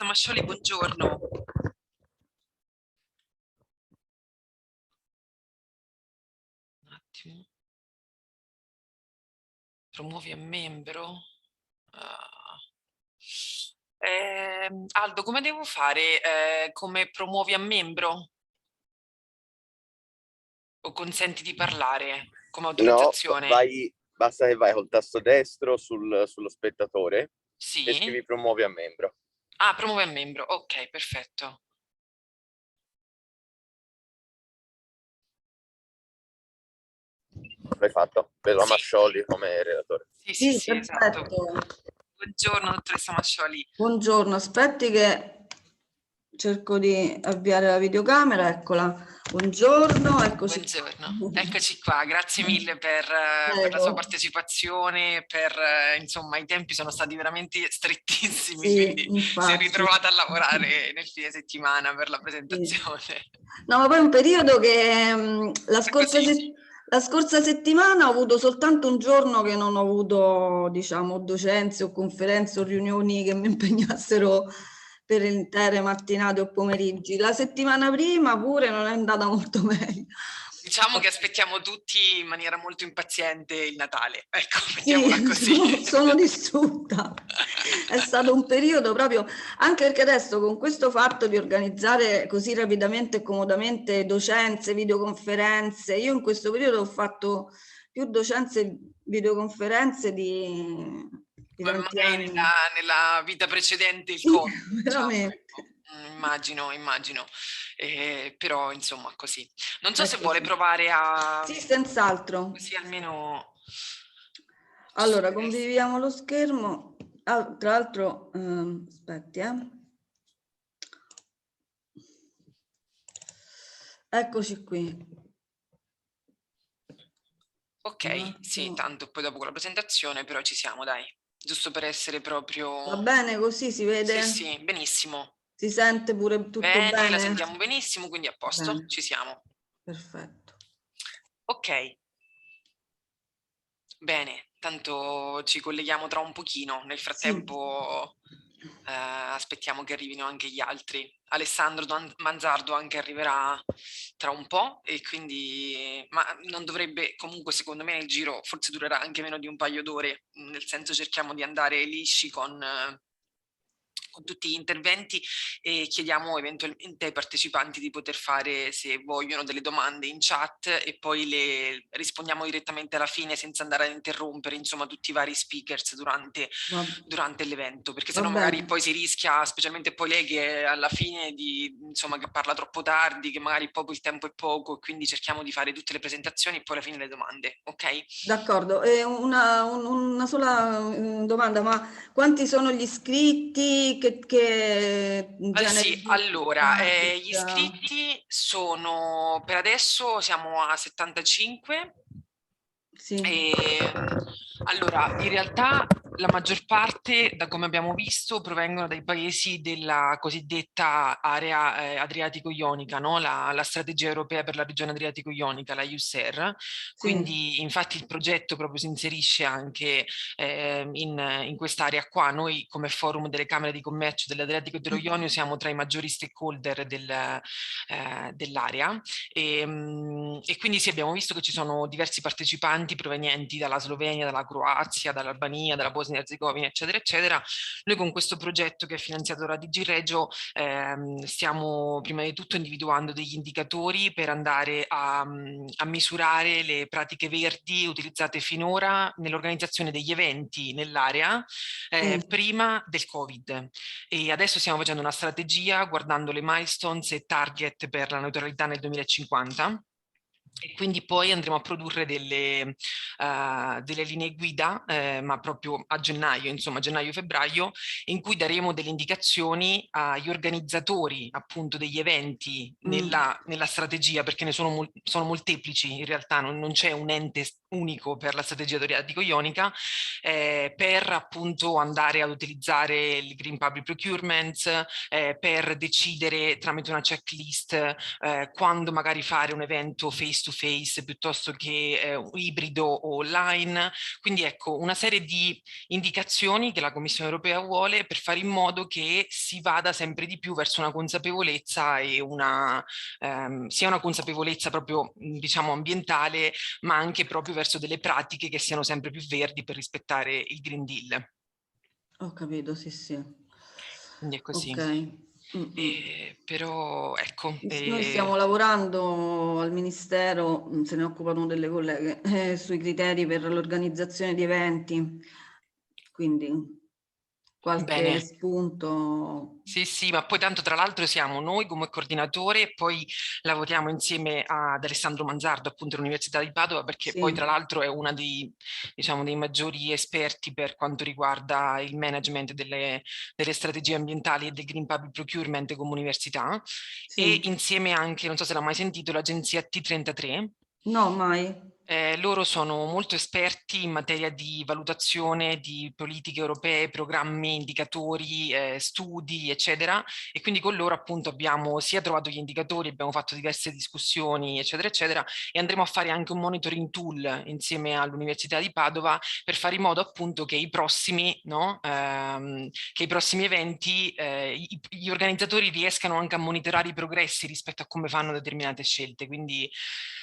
Mascioli, buongiorno. Un attimo. Promuovi a membro. Aldo, come devo fare? Come promuovi a membro? O consenti di parlare come No, autorizzazione? basta che vai col tasto destro sullo spettatore e Sì? scrivi promuovi a membro. Ah, promuovi a membro. Ok, perfetto. L'hai fatto? Vedo la Sì, Mascioli come relatore. sì, Sì, esatto. perfetto. Buongiorno, dottoressa Mascioli. Buongiorno, aspetti che cerco di avviare la videocamera, eccola. Buongiorno, eccoci qua. Buongiorno, eccoci qua, grazie mille per la sua Prego. partecipazione, insomma i tempi sono stati veramente strettissimi, Sì, quindi si è infatti. ritrovata a lavorare nel fine settimana per la Sì. presentazione. No, ma poi è un periodo che Così. la scorsa settimana ho avuto soltanto un giorno che non ho avuto, diciamo, docenze o conferenze o riunioni che mi impegnassero per intere mattinate o pomeriggi. La settimana prima pure non è andata molto meglio. Diciamo che aspettiamo tutti in maniera molto impaziente il Natale, ecco, Sì, mettiamola così. sono distrutta. È stato un periodo proprio, anche perché adesso con questo fatto di organizzare così rapidamente e comodamente docenze, videoconferenze, io in questo periodo ho fatto più docenze e videoconferenze di Come tanti mai anni. nella vita precedente il Sì, Covid, diciamo, ecco. veramente. Immagino, però insomma così. Non so È se vuole così. provare a... Sì, senz'altro. così almeno... Allora, condividiamo lo schermo. Ah, tra l'altro, aspetti, Eccoci qui. Ok, sì, tanto poi dopo con la presentazione, però ci siamo, dai. Giusto per essere proprio... Va bene così, si Sì, vede? sì, benissimo. Si sente pure tutto Bene, la bene? sentiamo benissimo, quindi a posto, Bene, ci siamo. perfetto. Ok, bene, tanto ci colleghiamo tra un pochino. Nel Sì. frattempo aspettiamo che arrivino anche gli altri. Alessandro Manzardo anche arriverà tra un po' e quindi, ma non dovrebbe, comunque secondo me il giro forse durerà anche meno di un paio d'ore, nel senso cerchiamo di andare lisci con tutti gli interventi e chiediamo eventualmente ai partecipanti di poter fare, se vogliono, delle domande in chat e poi le rispondiamo direttamente alla fine senza andare ad interrompere, insomma, tutti i vari speakers durante l'evento, perché Va sennò magari bene. poi si rischia, specialmente poi lei che alla fine insomma, che parla troppo tardi, che magari proprio il tempo è poco, quindi cerchiamo di fare tutte le presentazioni e poi alla fine le domande, ok? D'accordo. Una sola domanda, ma quanti sono gli iscritti? Che genere Sì, di allora, gli target? iscritti sono, per adesso siamo a 75. Sì. Allora, in realtà la maggior parte, da come abbiamo visto, provengono dai paesi della cosiddetta area adriatico-ionica, no? La strategia europea per la regione adriatico-ionica, la EUSAIR. Sì. Quindi, infatti, il progetto proprio si inserisce anche in quest'area qua. Noi, come forum delle Camere di Commercio dell'Adriatico e dello Ionio, siamo tra i maggiori stakeholder dell'area. E quindi sì, abbiamo visto che ci sono diversi partecipanti provenienti dalla Slovenia, dalla Croazia, dall'Albania, dalla Bosnia e Erzegovina, eccetera, eccetera. Noi con questo progetto che è finanziato da DG Regio stiamo prima di tutto individuando degli indicatori per andare a misurare le pratiche verdi utilizzate finora nell'organizzazione degli eventi nell'area Sì. prima del Covid. E adesso stiamo facendo una strategia guardando le milestones e target per la neutralità nel 2050. E quindi poi andremo a produrre delle linee guida, ma proprio a gennaio, insomma gennaio-febbraio, in cui daremo delle indicazioni agli organizzatori appunto degli eventi nella strategia, perché ne sono molteplici in realtà, non c'è un ente unico per la strategia adriatico-ionica, per appunto andare ad utilizzare il Green Public Procurement, per decidere tramite una checklist quando magari fare un evento face to face piuttosto che ibrido o online. Quindi ecco, una serie di indicazioni che la Commissione europea vuole per fare in modo che si vada sempre di più verso una consapevolezza e sia una consapevolezza proprio diciamo ambientale, ma anche proprio verso delle pratiche che siano sempre più verdi per rispettare il Green Deal. Ho capito, sì, sì. Quindi è così. Ok. Però ecco. Noi stiamo lavorando al Ministero, se ne occupano delle colleghe, sui criteri per l'organizzazione di eventi, quindi qualche Bene. spunto. Sì, ma poi tanto tra l'altro siamo noi come coordinatore, poi lavoriamo insieme ad Alessandro Manzardo, appunto all'Università di Padova, perché poi tra Sì, l'altro è una diciamo, dei maggiori esperti per quanto riguarda il management delle strategie ambientali e del Green Public Procurement come università, e sì. insieme anche, non so se l'ha mai sentito, l'agenzia T33. No, mai. Loro sono molto esperti in materia di valutazione di politiche europee, programmi, indicatori, studi, eccetera, e quindi con loro appunto abbiamo sia trovato gli indicatori, abbiamo fatto diverse discussioni, eccetera, eccetera, e andremo a fare anche un monitoring tool insieme all'Università di Padova per fare in modo appunto che i prossimi, no, che i prossimi eventi, gli organizzatori riescano anche a monitorare i progressi rispetto a come fanno determinate scelte, quindi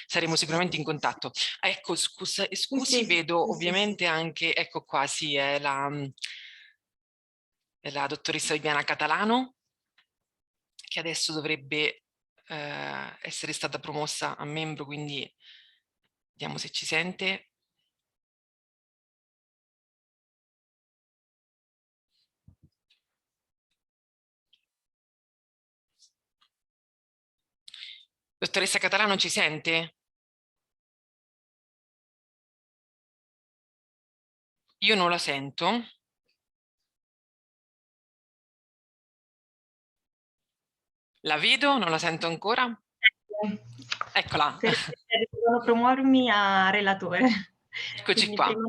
saremo sicuramente in contatto. Ecco, Sì, scusi, sì, vedo sì, sì, sì. ovviamente anche, ecco qua, sì, è la dottoressa Viviana Catalano, che adesso dovrebbe essere stata promossa a membro, quindi vediamo se ci sente. Dottoressa Catalano, ci sente? Io non la sento. La vedo, non la sento ancora. Eccola. Devono promuovermi a relatore. Eccoci Quindi qua. prima...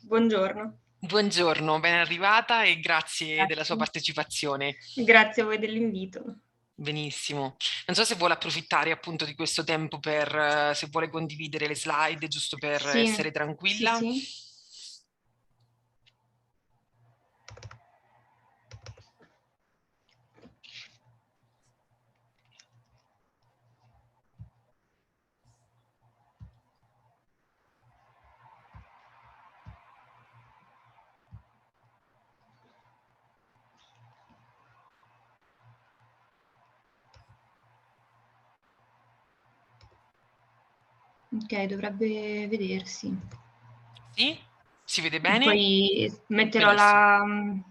Buongiorno. Buongiorno, ben arrivata e grazie della sua Grazie. partecipazione. Grazie a voi dell'invito. Benissimo. Non so se vuole approfittare appunto di questo tempo per, se vuole condividere le slide, giusto per Sì, essere sì, tranquilla. sì. Ok, dovrebbe vedersi. Sì? Si vede bene? Poi metterò Benissimo.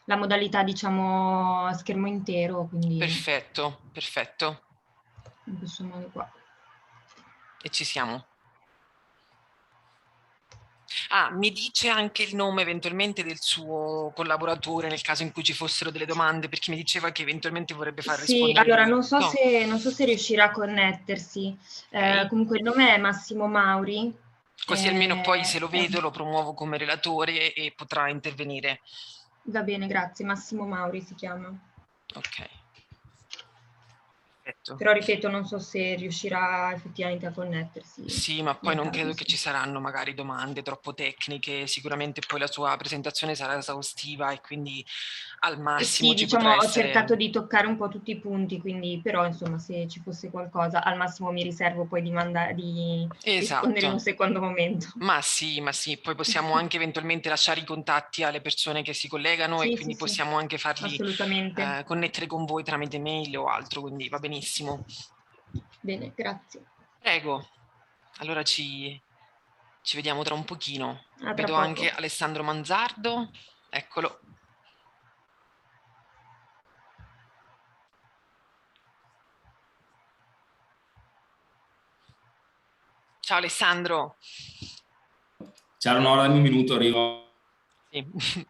la modalità, diciamo, a schermo intero, quindi Perfetto, perfetto. in questo modo qua. E ci siamo. Ah, mi dice anche il nome eventualmente del suo collaboratore nel caso in cui ci fossero delle domande, perché mi diceva che eventualmente vorrebbe far Sì, rispondere allora lui. non so No, se riuscirà a connettersi. ok. Comunque il nome è Massimo Mauri. Così almeno poi se lo È vedo lo promuovo come relatore e potrà intervenire. Va bene, grazie. Massimo Mauri si chiama. Ok. Perfetto. Però ripeto, non so se riuscirà effettivamente a connettersi Sì, ma poi nel non caso, credo che sì. ci saranno magari domande troppo tecniche, sicuramente poi la sua presentazione sarà esaustiva e quindi al massimo Sì, ci diciamo, potrà ho cercato essere... di toccare un po' tutti i punti, quindi però insomma se ci fosse qualcosa, al massimo mi riservo poi di rispondere in un Esatto, secondo momento. ma sì, poi possiamo anche eventualmente lasciare i contatti alle persone che si collegano e Sì, sì, quindi sì, possiamo anche farli assolutamente. connettere con voi tramite mail o altro, quindi va benissimo. Bene, grazie. Prego, allora ci vediamo tra un pochino. A tra Vedo poco. anche Alessandro Manzardo, eccolo. Ciao Alessandro. Ciao Nora, dammi un minuto, arrivo. Sì.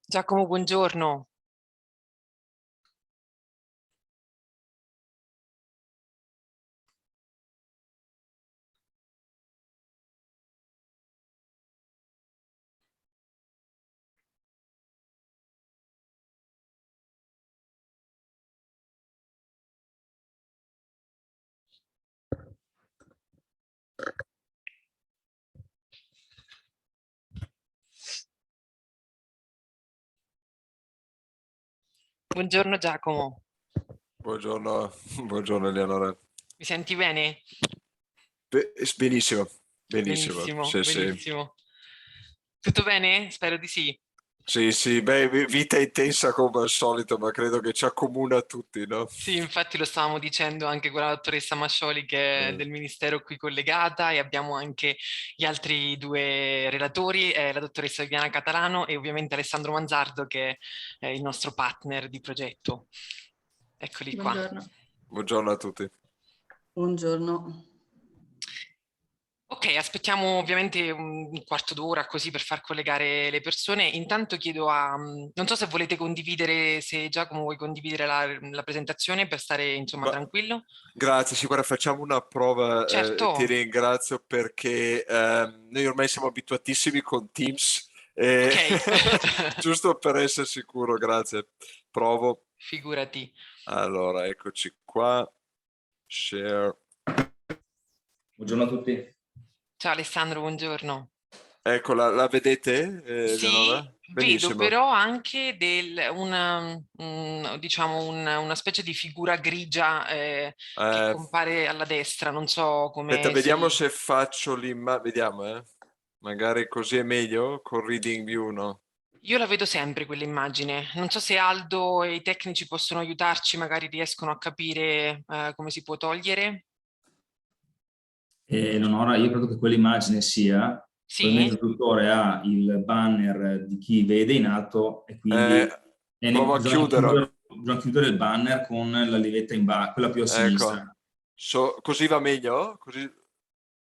Giacomo, buongiorno. Buongiorno Giacomo, Buongiorno, buongiorno Eleonora. mi senti bene? Benissimo, benissimo. Benissimo, Sì, sì. benissimo. Tutto bene? Spero di sì. Sì, beh, vita intensa come al solito, ma credo che ci accomuna a tutti, no? Sì, infatti lo stavamo dicendo anche con la dottoressa Mascioli che è del Ministero qui collegata, e abbiamo anche gli altri due relatori, la dottoressa Viviana Catalano e ovviamente Alessandro Manzardo, che è il nostro partner di progetto. Eccoli qua. Buongiorno. Buongiorno a tutti. Buongiorno. Ok, aspettiamo ovviamente un quarto d'ora così per far collegare le persone. Intanto chiedo a... non so se volete condividere, se Giacomo vuoi condividere la presentazione per stare insomma tranquillo. Grazie, sì, guarda, facciamo una prova. Certo. Ti ringrazio perché noi ormai siamo abituatissimi con Teams. Ok. Giusto per essere sicuro, grazie. Provo. Figurati. Allora, eccoci qua. Share. Buongiorno a tutti. Ciao Alessandro, buongiorno. Ecco, la vedete, Sì, Eleonora? vedo Benissimo. però anche diciamo una specie di figura grigia che compare alla destra, non so come... Aspetta, vediamo se faccio l'immagine, vediamo, magari così è meglio, con Reading View, no? Io la vedo sempre quell'immagine, non so se Aldo e i tecnici possono aiutarci, magari riescono a capire come si può togliere. Eleonora, io credo che quell'immagine sia, Sì? probabilmente il dottore ha il banner di chi vede in alto e quindi provo a chiudere. bisogna chiudere il banner con la livetta in basso, quella più a sinistra. Così va meglio? Così...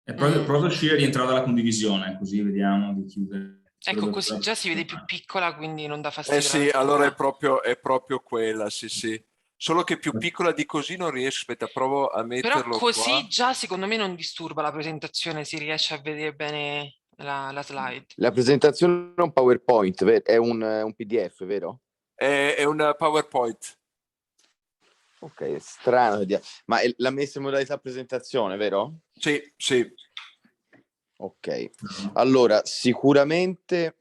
E prova a uscire e rientrare dalla condivisione, così vediamo di chiudere. Ecco, così già si vede più piccola, quindi non dà fastidio. Sì, allora è proprio quella, sì. Solo che più piccola di così non riesco, aspetta, provo a metterlo Però così qua. già secondo me non disturba la presentazione, si riesce a vedere bene la slide. La presentazione è un PowerPoint, è un PDF, vero? È un PowerPoint. Ok, è strano. Ma l'ha messa in modalità presentazione, vero? Sì. Ok, allora sicuramente,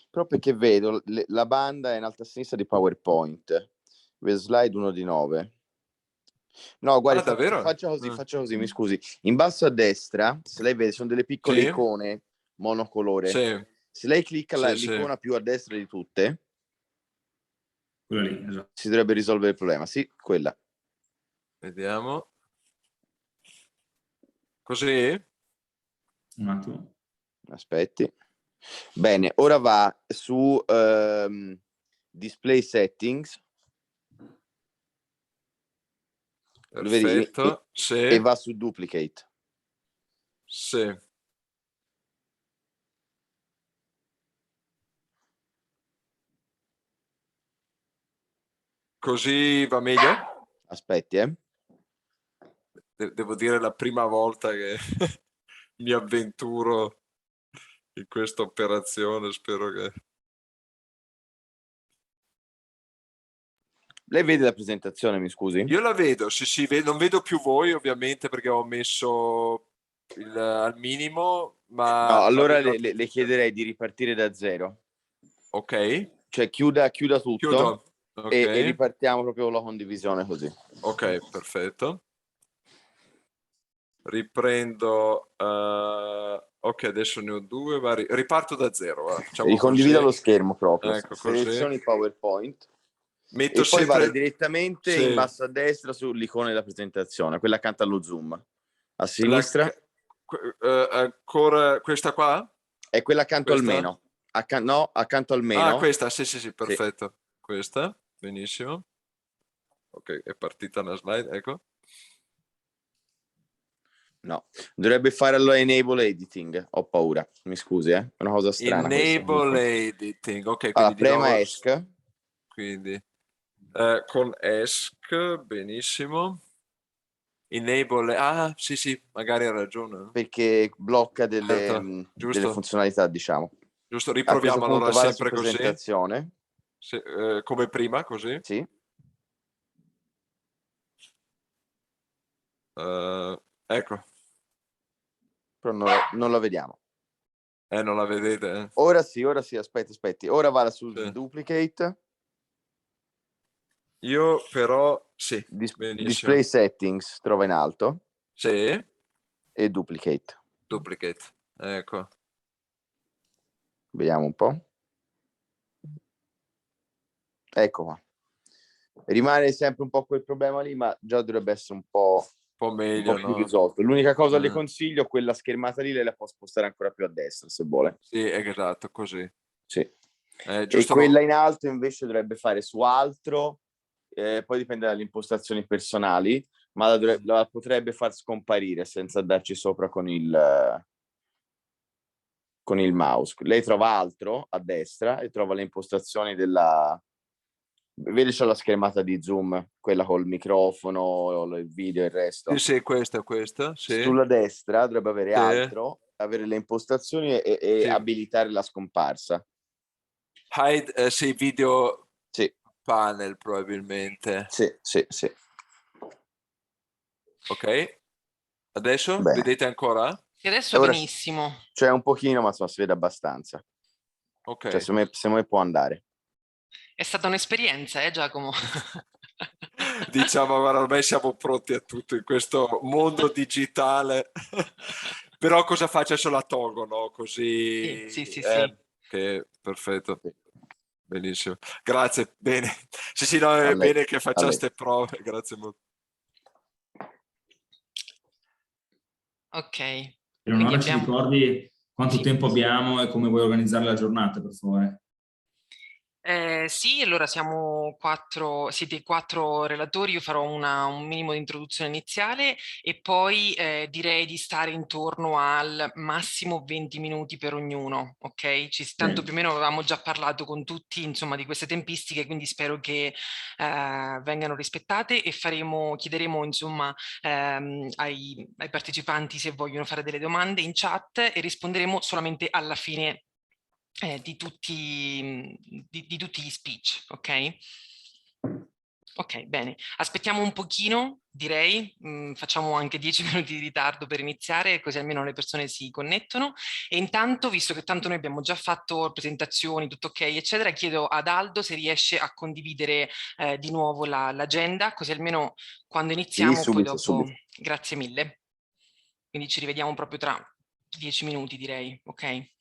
proprio perché vedo la banda è in alto a sinistra di PowerPoint, vedo slide 1 di 9. No, guardi, faccia così, mi scusi. In basso a destra, se lei vede, sono delle piccole icone monocolore. Sì. Se lei clicca l'icona più a destra di tutte, quella lì, esatto. si dovrebbe risolvere il problema. Sì, quella. Vediamo. Così? Un attimo. Aspetti. Bene, ora va su Display Settings. Perfetto, sì. E va su Duplicate. Sì. Così va meglio? Aspetti, Devo dire la prima volta che mi avventuro in questa operazione, spero che... Lei vede la presentazione, mi scusi? Io la vedo, sì, non vedo più voi ovviamente perché ho messo al minimo, ma... No, allora le chiederei di ripartire da zero. Ok. Cioè chiuda tutto. Chiudo. Okay. E ripartiamo proprio con la condivisione così. Ok, perfetto. Riprendo... ok, adesso ne ho due. Riparto da zero. Ricondivida lo schermo proprio. Ecco, selezioni il PowerPoint. Metto e poi sempre... vada direttamente in basso a destra sull'icona della presentazione, quella accanto allo zoom. A sinistra. Ancora questa qua? È quella accanto al meno. No, accanto al meno. Ah, questa, sì, perfetto. Sì. Questa, benissimo. Ok, è partita una slide, ecco. No, dovrebbe fare allora enable editing, ho paura, mi scusi, è una cosa strana Enable editing, ok, allora, quindi di prema nuovo, ESC, quindi con ESC, benissimo. Enable, sì, magari ha ragione. perché blocca Certo, delle giusto, funzionalità, diciamo. giusto, A questo riproviamo punto allora vada su sempre così, presentazione, come prima, così. sì, Ecco, però non la vediamo. non la vedete? Ora sì, aspetti. Ora vada su Sì. duplicate. Io però, sì, benissimo. Display settings, trova in alto. Sì, E duplicate. duplicate, ecco. Vediamo un po'. Ecco qua. Rimane sempre un po' quel problema lì, ma già dovrebbe essere un po' meglio, più no? risolto. L'unica cosa le consiglio, quella schermata lì, lei la può spostare ancora più a destra se vuole. Sì, esatto, così. Sì. E Giusto, quella in alto invece dovrebbe fare su altro, poi dipende dalle impostazioni personali, ma la potrebbe far scomparire senza darci sopra con il mouse. Lei trova altro a destra e trova le impostazioni della... Vedi c'è la schermata di Zoom, quella col microfono, il video e il resto. Sì, questa, sì. Sulla destra dovrebbe avere Sì. altro, avere le impostazioni e Sì. abilitare la scomparsa. Hide, sì, video Sì. panel probabilmente. Sì. Ok, adesso Bene. vedete ancora? E adesso Ora benissimo. c'è un pochino, ma insomma si vede abbastanza. Ok. Cioè, secondo me può andare. È stata un'esperienza, Giacomo? Diciamo, guarda, ormai siamo pronti a tutto in questo mondo digitale. Però cosa faccio? Adesso la tolgo, no? Così... Sì. Che perfetto. Benissimo. Grazie, bene. Sì, no, è lei, bene che faccia lei. queste prove. Grazie molto. Ok. Eleonora, ci ricordi quanto tempo abbiamo e come vuoi organizzare la giornata, per favore? Sì, allora siete 4 relatori, io farò un minimo di introduzione iniziale e poi direi di stare intorno al massimo 20 minuti per ognuno, ok? Tanto più o meno avevamo già parlato con tutti, insomma, di queste tempistiche, quindi spero che vengano rispettate e chiederemo, insomma, ai partecipanti se vogliono fare delle domande in chat e risponderemo solamente alla fine di tutti gli speech, ok? Ok, bene. Aspettiamo un pochino, direi, facciamo anche 10 minuti di ritardo per iniziare, così almeno le persone si connettono. E intanto, visto che tanto noi abbiamo già fatto presentazioni, tutto ok, eccetera, chiedo ad Aldo se riesce a condividere di nuovo l'agenda, così almeno quando iniziamo, Sì, poi dopo... subito. Grazie mille. Quindi ci rivediamo proprio tra 10 minuti, direi, ok?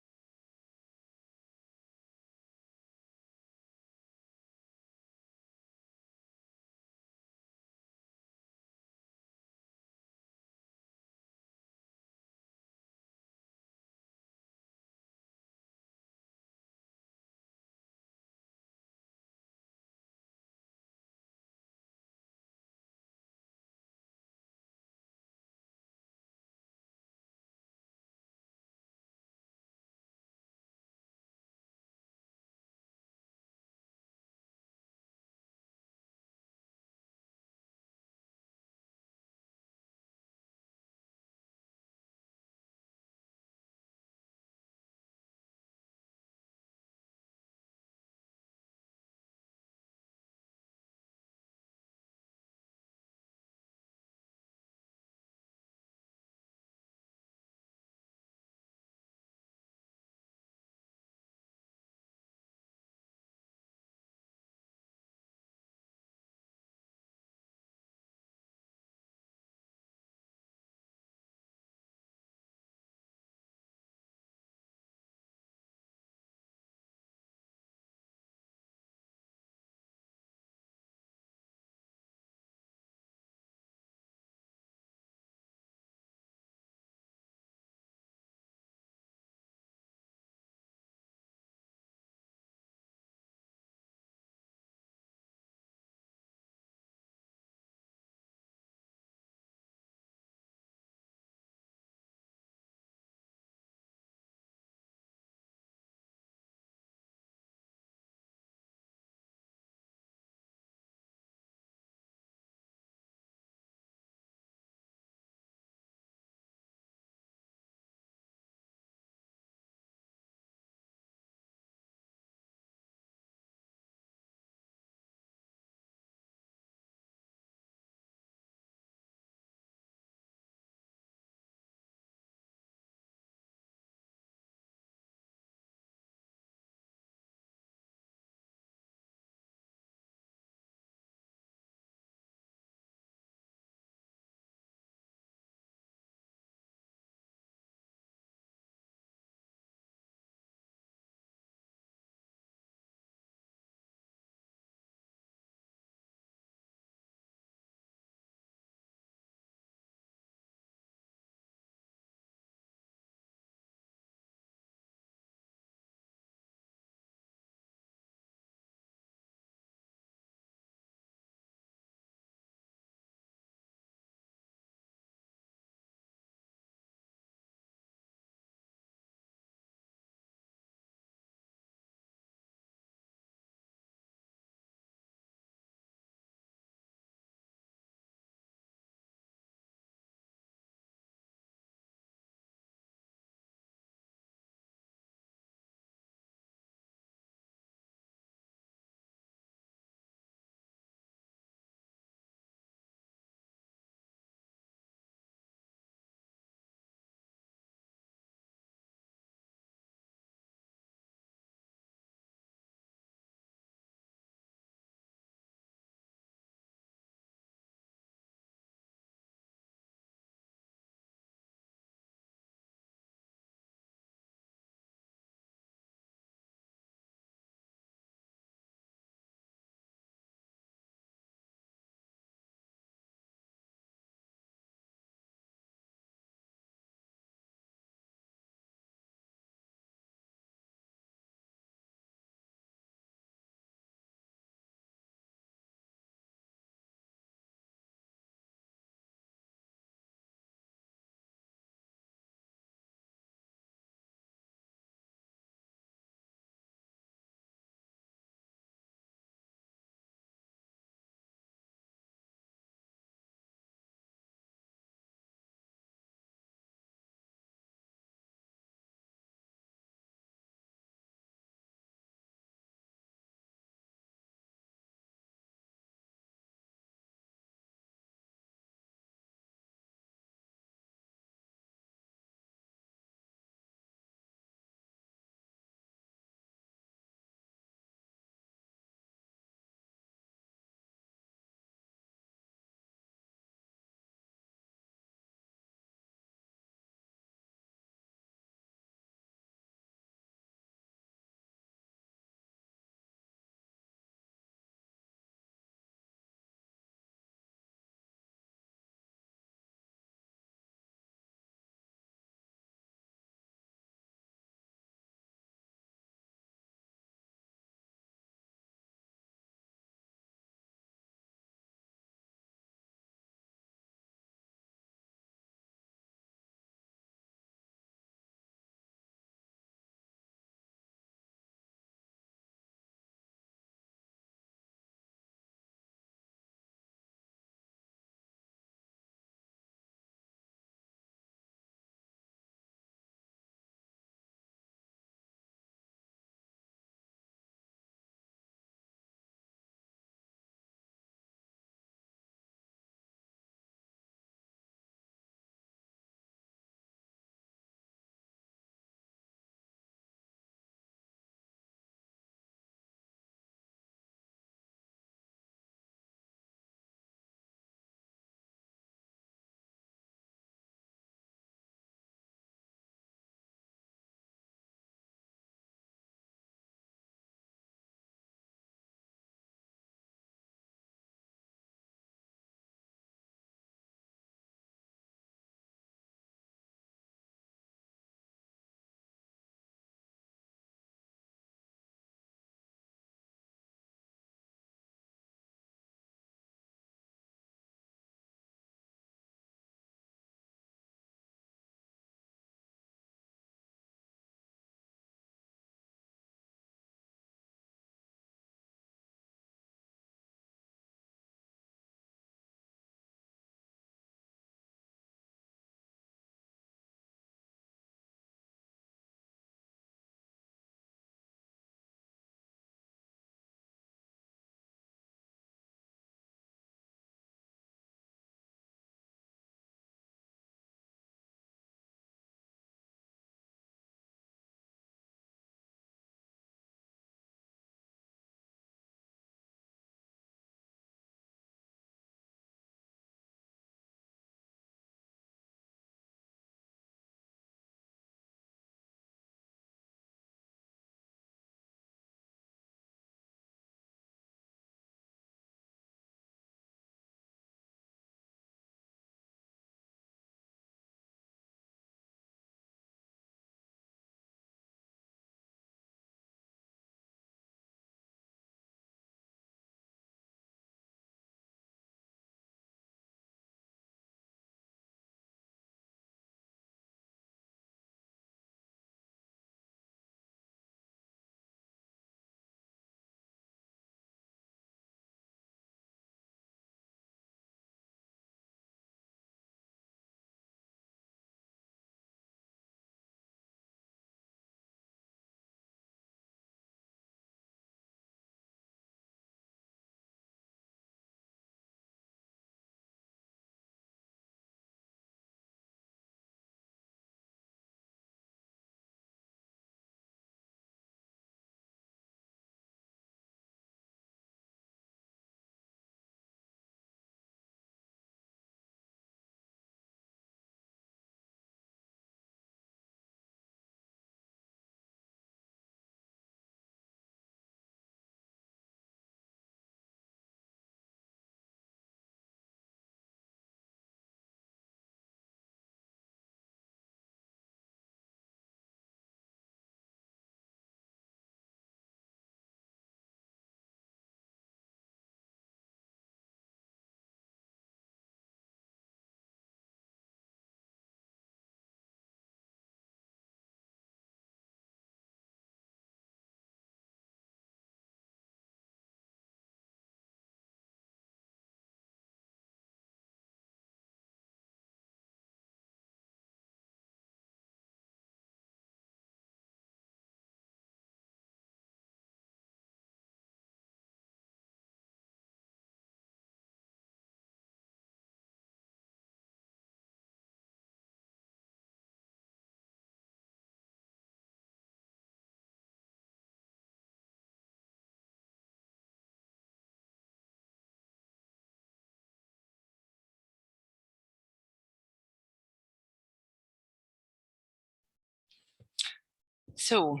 So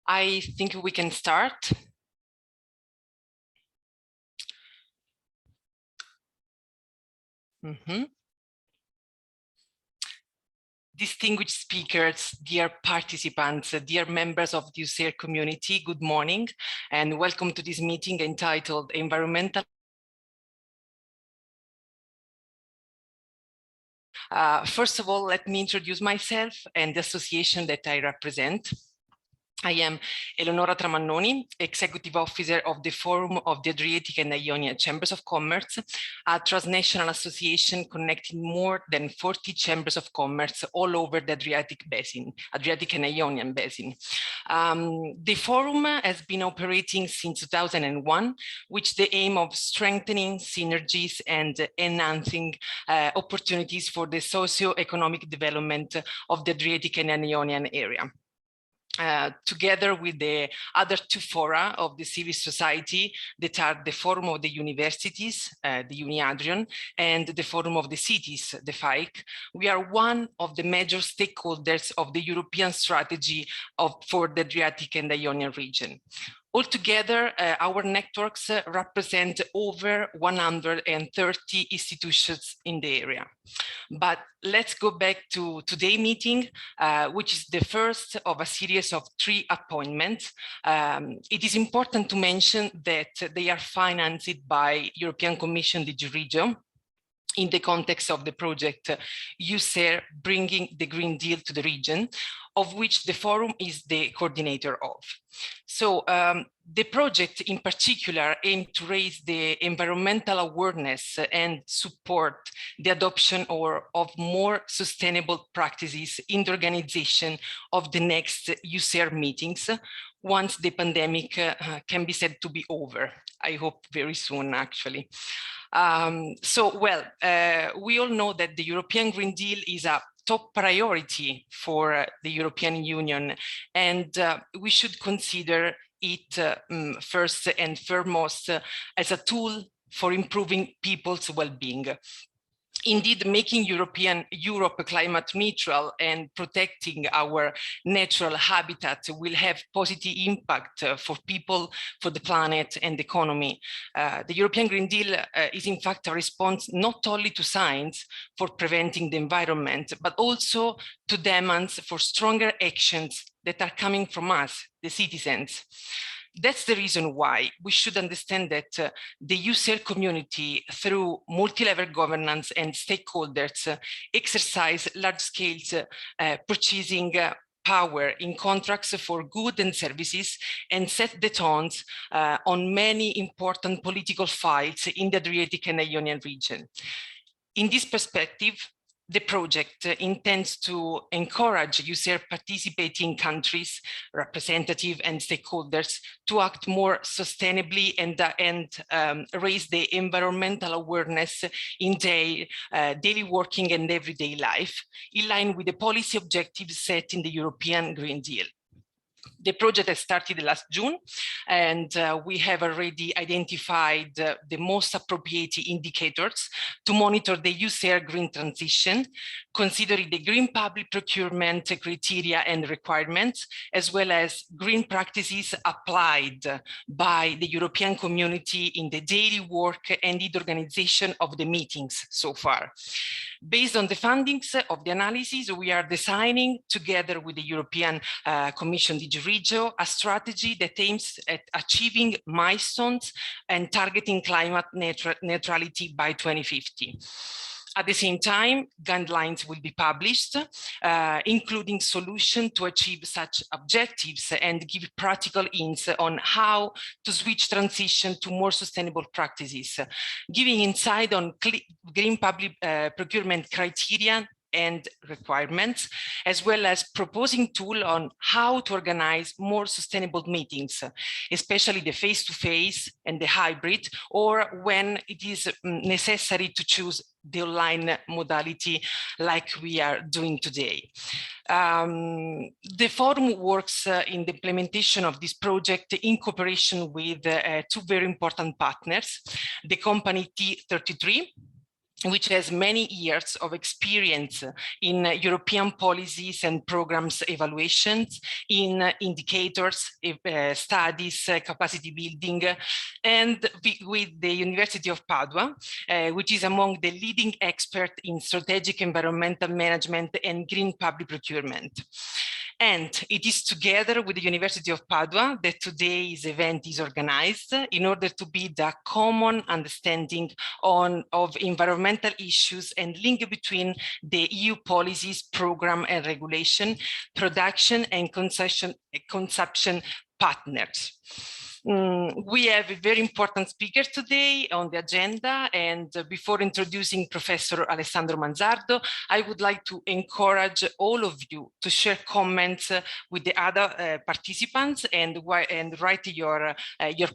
I think we can start. Distinguished speakers, dear participants, dear members of the EUSAIR community, good morning and welcome to this meeting entitled Environmental. First of all, let me introduce myself and the association that I represent. I am Eleonora Tramannoni, Executive Officer of the Forum of the Adriatic and Ionian Chambers of Commerce, a transnational association connecting more than 40 chambers of commerce all over the Adriatic and Ionian Basin. The forum has been operating since 2001, with the aim of strengthening synergies and enhancing opportunities for the socio-economic development of the Adriatic and Ionian area. Together with the other two fora of the civil society that are the Forum of the Universities, the UniAdrian, and the Forum of the Cities, the FAIC, we are one of the major stakeholders of the European strategy for the Adriatic and Ionian region. Altogether, our networks represent over 130 institutions in the area. But let's go back to today's meeting, which is the first of a series of 3 appointments. It is important to mention that they are financed by European Commission DG Regio in the context of the project EUSAIR, bringing the Green Deal to the region, of which the forum is the coordinator of. So the project in particular aims to raise the environmental awareness and support the adoption of more sustainable practices in the organization of the next EUSAIR meetings once the pandemic can be said to be over. I hope very soon, actually. We all know that the European Green Deal is a top priority for the European Union, and we should consider it first and foremost as a tool for improving people's well-being. Indeed, making Europe climate neutral and protecting our natural habitat will have positive impact for people, for the planet and the economy. The European Green Deal is in fact a response not only to science for preventing the environment, but also to demands for stronger actions that are coming from us, the citizens. That's the reason why we should understand that the EUSAIR community, through multi-level governance and stakeholders, exercise large-scale purchasing power in contracts for goods and services and set the tones on many important political files in the Adriatic and Ionian region. In this perspective, the project intends to encourage EUSAIR participating countries, representatives and stakeholders to act more sustainably and raise the environmental awareness in their daily working and everyday life, in line with the policy objectives set in the European Green Deal. The project has started last June, and we have already identified the most appropriate indicators to monitor the EUSAIR green transition, considering the green public procurement criteria and requirements, as well as green practices applied by the European community in the daily work and in the organization of the meetings so far. Based on the findings of the analysis, we are designing, together with the European Commission DG Regio, a strategy that aims at achieving milestones and targeting climate neutrality by 2050. At the same time, guidelines will be published, including solutions to achieve such objectives and give practical hints on how to switch transition to more sustainable practices, giving insight on green public procurement criteria and requirements, as well as proposing tools on how to organize more sustainable meetings, especially the face-to-face and the hybrid, or when it is necessary to choose the online modality like we are doing today. The forum works in the implementation of this project in cooperation with 2 very important partners, the company T33, which has many years of experience in European policies and programs evaluations, in indicators, studies, capacity building, and with the University of Padua, which is among the leading experts in strategic environmental management and green public procurement. And it is together with the University of Padua that today's event is organized in order to build a common understanding of environmental issues and link between the EU policies, program and regulation, production and consumption partners. We have a very important speaker today on the agenda, and before introducing Professor Alessandro Manzardo, I would like to encourage all of you to share comments with the other participants and write your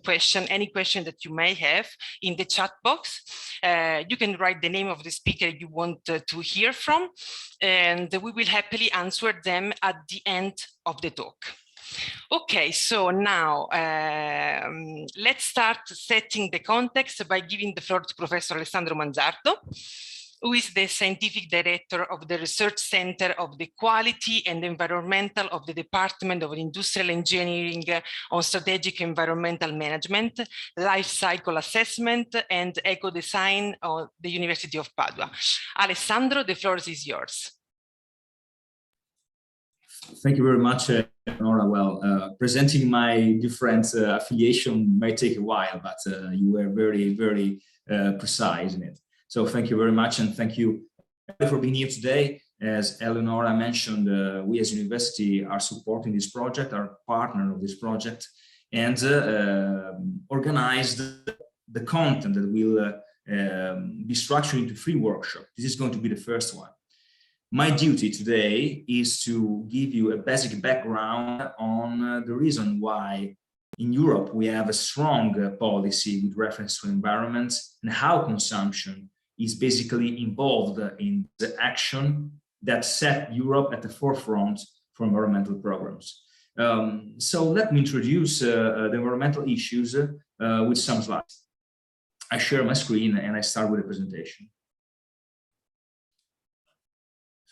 question, any question that you may have, in the chat box. You can write the name of the speaker you want to hear from, and we will happily answer them at the end of the talk. Okay, so now let's start setting the context by giving the floor to Professor Alessandro Manzardo, who is the Scientific Director of the Research Center of the Quality and Environmental of the Department of Industrial Engineering on Strategic Environmental Management, Life Cycle Assessment, and Eco Design of the University of Padua. Alessandro, the floor is yours. Thank you very much, Nora. Well, presenting my different affiliation might take a while, but you were very, very precise in it. So thank you very much, and thank you for being here today. As Eleonora mentioned, we as university are supporting this project, are partner of this project, and organized the content that will be structured into 3 workshops. This is going to be the first one. My duty today is to give you a basic background on the reason why in Europe we have a strong policy with reference to environment and how consumption is basically involved in the action that set Europe at the forefront for environmental programs. So let me introduce the environmental issues with some slides. I share my screen and I start with the presentation.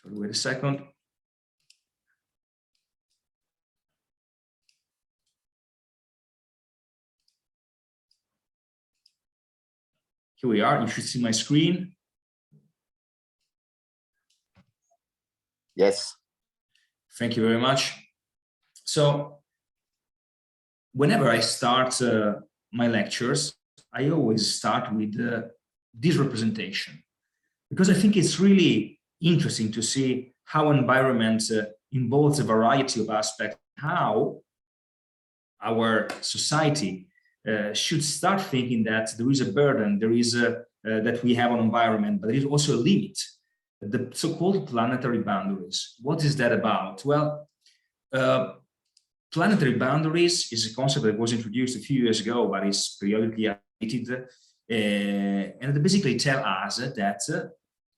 So wait a second. Here we are. You should see my screen. Yes. Thank you very much. So whenever I start my lectures, I always start with this representation, because I think it's really interesting to see how environment involves a variety of aspects, how our society should start thinking that there is a burden, there is that we have on environment, but there is also a limit, the so-called planetary boundaries. What is that about? Well, planetary boundaries is a concept that was introduced a few years ago, but is periodically updated, and they basically tell us that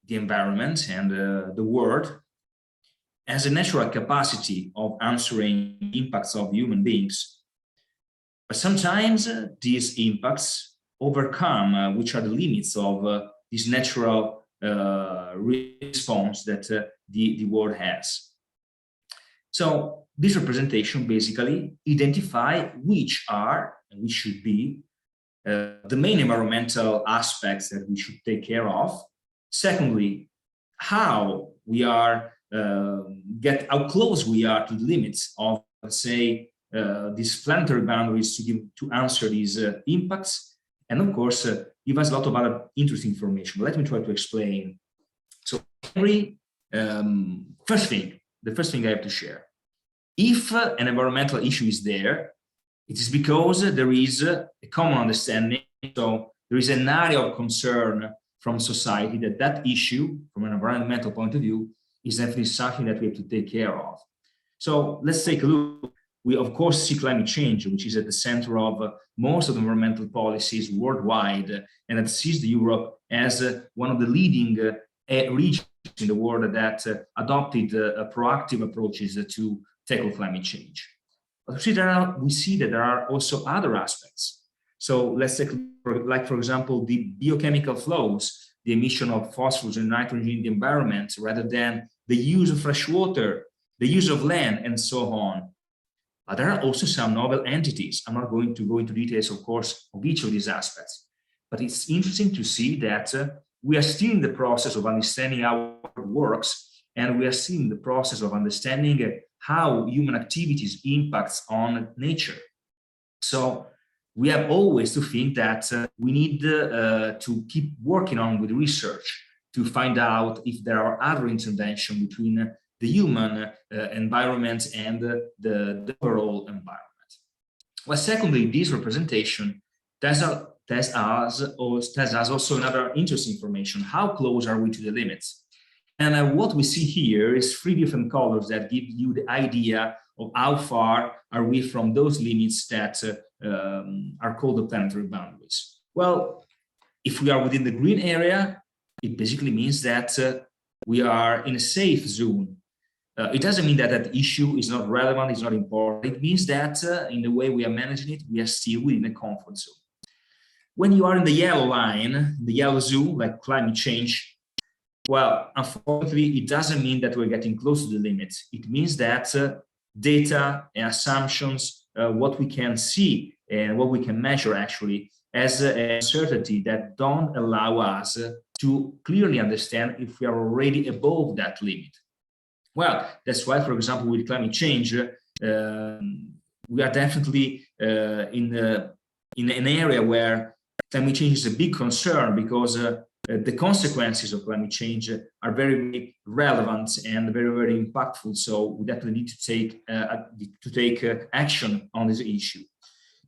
the environment and the world has a natural capacity of answering impacts of human beings. But sometimes these impacts overcome which are the limits of this natural response that the world has. So this representation basically identify which are and which should be the main environmental aspects that we should take care of. Secondly, how we are how close we are to the limits of, let's say, these planetary boundaries to answer these impacts, and of course give us a lot of other interesting information. But let me try to explain. So the first thing I have to share: if an environmental issue is there, it is because there is a common understanding. So there is an area of concern from society that issue, from an environmental point of view, is definitely something that we have to take care of. So let's take a look. We of course see climate change, which is at the center of most of the environmental policies worldwide, and that sees Europe as one of the leading regions in the world that adopted proactive approaches to tackle climate change. But we see that there are also other aspects. So let's take, like for example, the biochemical flows the emission of phosphorus and nitrogen in the environment, rather than the use of fresh water, the use of land, and so on. But there are also some novel entities. I'm not going to go into details, of course, of each of these aspects. But it's interesting to see that we are still in the process of understanding how it works, and we are still in the process of understanding how human activities impacts on nature. So we have always to think that we need to keep working on with research to find out if there are other interventions between the human environment and the overall environment. Well, secondly, this representation tells us also another interesting information. How close are we to the limits? And what we see here is 3 different colors that give you the idea of how far are we from those limits that are called the planetary boundaries. Well, if we are within the green area, it basically means that we are in a safe zone. It doesn't mean that that issue is not relevant, it's not important. It means that in the way we are managing it, we are still within a comfort zone. When you are in the yellow line, the yellow zone, like climate change, well, unfortunately, it doesn't mean that we're getting close to the limits. It means that data and assumptions, what we can see and what we can measure actually, as a uncertainty that don't allow us to clearly understand if we are already above that limit. Well, that's why, for example, with climate change, we are definitely in an area where climate change is a big concern, because the consequences of climate change are very relevant and very, very impactful. So we definitely need to take action on this issue.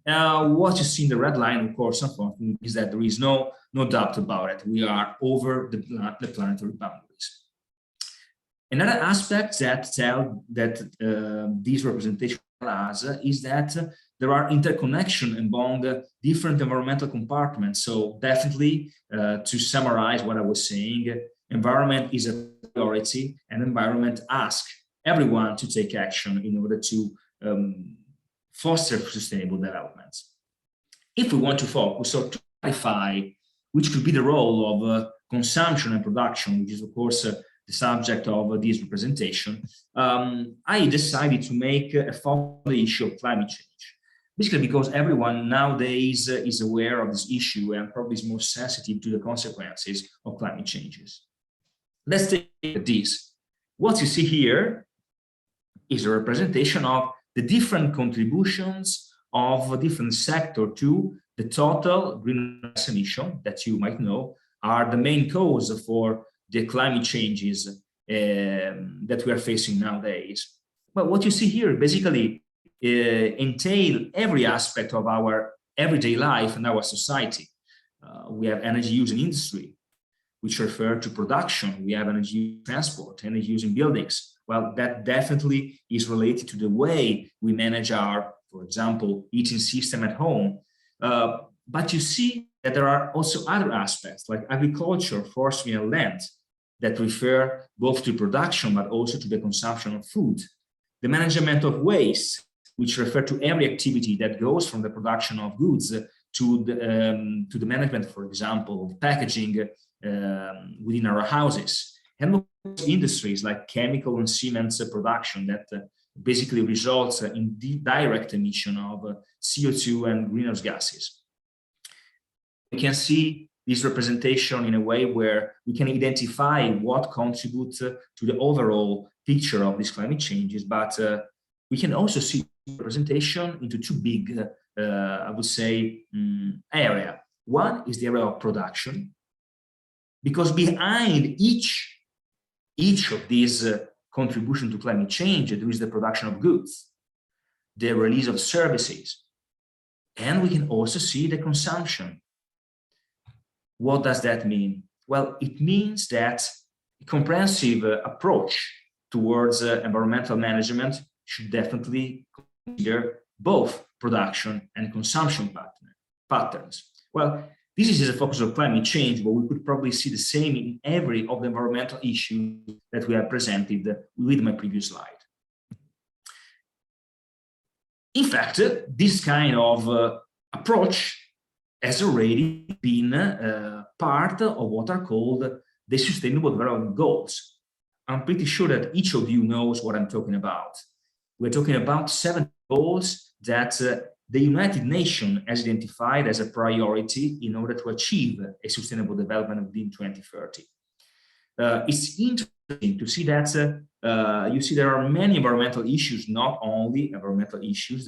What you see in the red line, of course, unfortunately, is that there is no doubt about it. We are over the planetary boundaries. Another aspect that these representations tell us is that there are interconnection among different environmental compartments. So definitely, to summarize what I was saying, environment is a priority, and environment asks everyone to take action in order to foster sustainable development. If we want to focus or to clarify which could be the role of consumption and production, which is of course the subject of this representation, I decided to make a focus on the issue of climate change. Basically because everyone nowadays is aware of this issue and probably is more sensitive to the consequences of climate changes. Let's take this. What you see here is a representation of the different contributions of a different sector to the total greenhouse emission that you might know are the main cause for the climate changes that we are facing nowadays. But what you see here basically entail every aspect of our everyday life and our society. We have energy use in industry, which refer to production. We have energy use in transport, energy use in buildings. Well, that definitely is related to the way we manage our, for example, heating system at home. But you see that there are also other aspects like agriculture, forestry, and land that refer both to production but also to the consumption of food. The management of waste, which refer to every activity that goes from the production of goods to the management, for example, of packaging within our houses. And industries like chemical and cement production that basically results in the direct emission of CO2 and greenhouse gases. We can see this representation in a way where we can identify what contributes to the overall picture of these climate changes, but we can also see representation into two big, I would say, area. One is the area of production, because behind each of these contributions to climate change, there is the production of goods, the release of services, and we can also see the consumption. What does that mean? Well, it means that a comprehensive approach towards environmental management should definitely consider both production and consumption patterns. Well, this is the focus of climate change, but we could probably see the same in every of the environmental issues that we have presented with my previous slide. In fact, this kind of approach has already been part of what are called the Sustainable Development Goals. I'm pretty sure that each of you knows what I'm talking about. We're talking about 7 goals that the United Nations has identified as a priority in order to achieve a sustainable development within 2030. It's interesting to see that you see there are many environmental issues, not only environmental issues.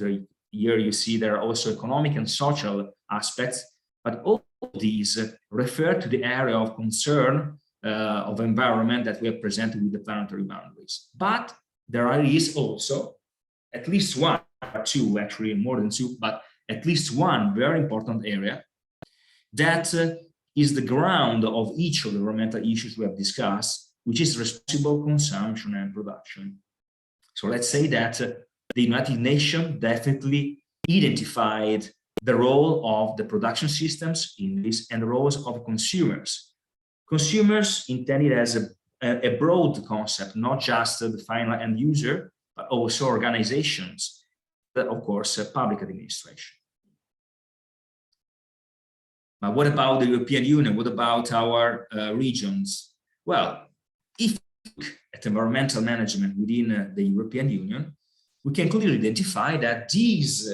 Here you see there are also economic and social aspects, but all of these refer to the area of concern of environment that we have presented with the planetary boundaries. But there is also at least one or two, actually more than two, but at least one very important area that is the ground of each of the environmental issues we have discussed, which is responsible consumption and production. So let's say that the United Nations definitely identified the role of the production systems in this and the roles of consumers. Consumers intended as a broad concept, not just the final end user, but also organizations, of course, public administration. But what about the European Union? What about our regions? Well, if we look at environmental management within the European Union, we can clearly identify that these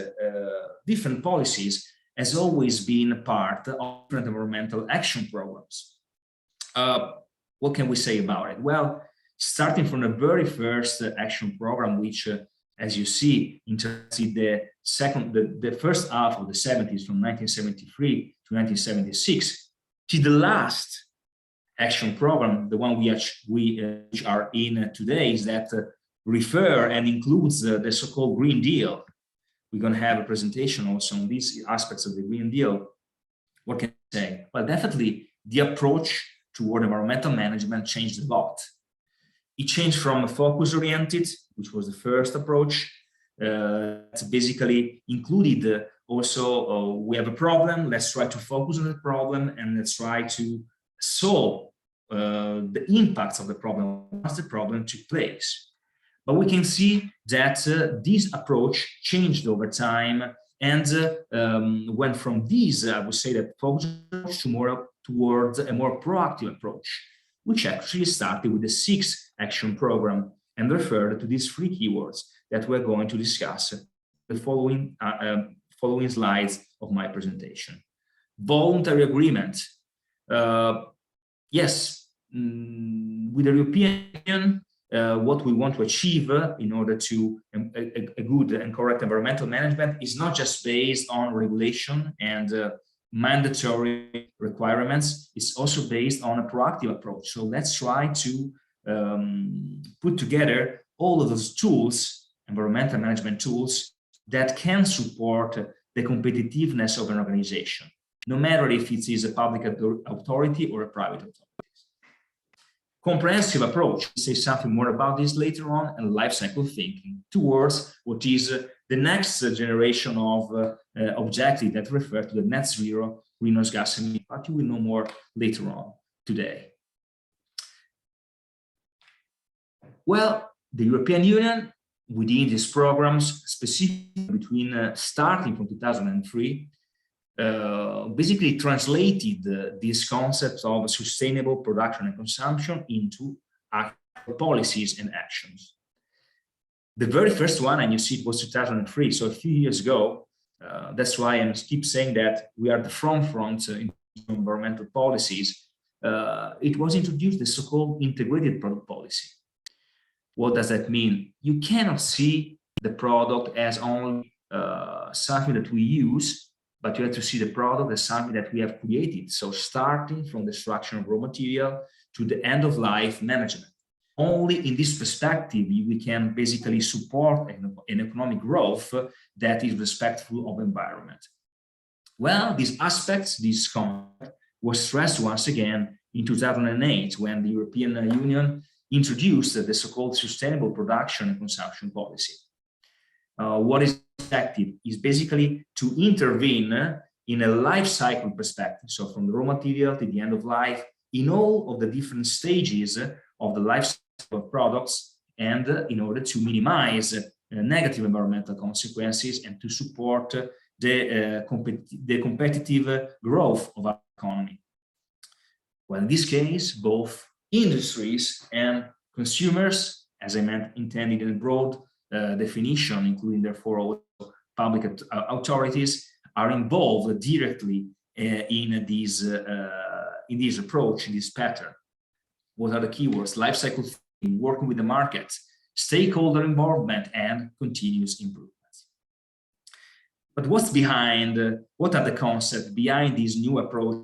different policies has always been part of different environmental action programs. What can we say about it? Well, starting from the very first action program, which, as you see, interested the first half of the 70s, from 1973 to 1976, to the last action program, the one which are in today, is that refer and includes the so-called Green Deal. We're going to have a presentation also on these aspects of the Green Deal. What can I say? Well, definitely the approach toward environmental management changed a lot. It changed from a focus-oriented, which was the first approach, that basically included also, we have a problem, let's try to focus on the problem and let's try to solve the impacts of the problem once the problem took place. But we can see that this approach changed over time and went from this, I would say, that focus towards a more proactive approach, which actually started with the 6th action program and referred to these 3 keywords that we're going to discuss the following slides of my presentation. Voluntary agreement. Yes, with the European Union, what we want to achieve in order to a good and correct environmental management is not just based on regulation and mandatory requirements, it's also based on a proactive approach. So let's try to put together all of those tools, environmental management tools, that can support the competitiveness of an organization, no matter if it is a public authority or a private authority. Comprehensive approach, we'll say something more about this later on, and life cycle thinking towards what is the next generation of objective that refer to the net zero greenhouse gas emission, but you will know more later on today. Well, the European Union, within these programs, specifically between starting from 2003, basically translated these concepts of sustainable production and consumption into actual policies and actions. The very first one, and you see it was 2003, so a few years ago. That's why I keep saying that we are the front in environmental policies. It was introduced the so-called integrated product policy. What does that mean? You cannot see the product as only something that we use, but you have to see the product as something that we have created. So starting from the extraction of raw material to the end of life management. Only in this perspective, we can basically support an economic growth that is respectful of environment. Well, these aspects, this concept was stressed once again in 2008 when the European Union introduced the so-called sustainable production and consumption policy. What is effective is basically to intervene in a life cycle perspective. So from the raw material to the end of life, in all of the different stages of the life cycle of products, and in order to minimize negative environmental consequences and to support the competitive growth of our economy. Well, in this case, both industries and consumers, as I intended in a broad definition, including therefore also public authorities, are involved directly in this approach, in this pattern. What are the keywords? Life cycle thinking, working with the market, stakeholder involvement, and continuous improvement. But what's behind, what are the concepts behind this new approach?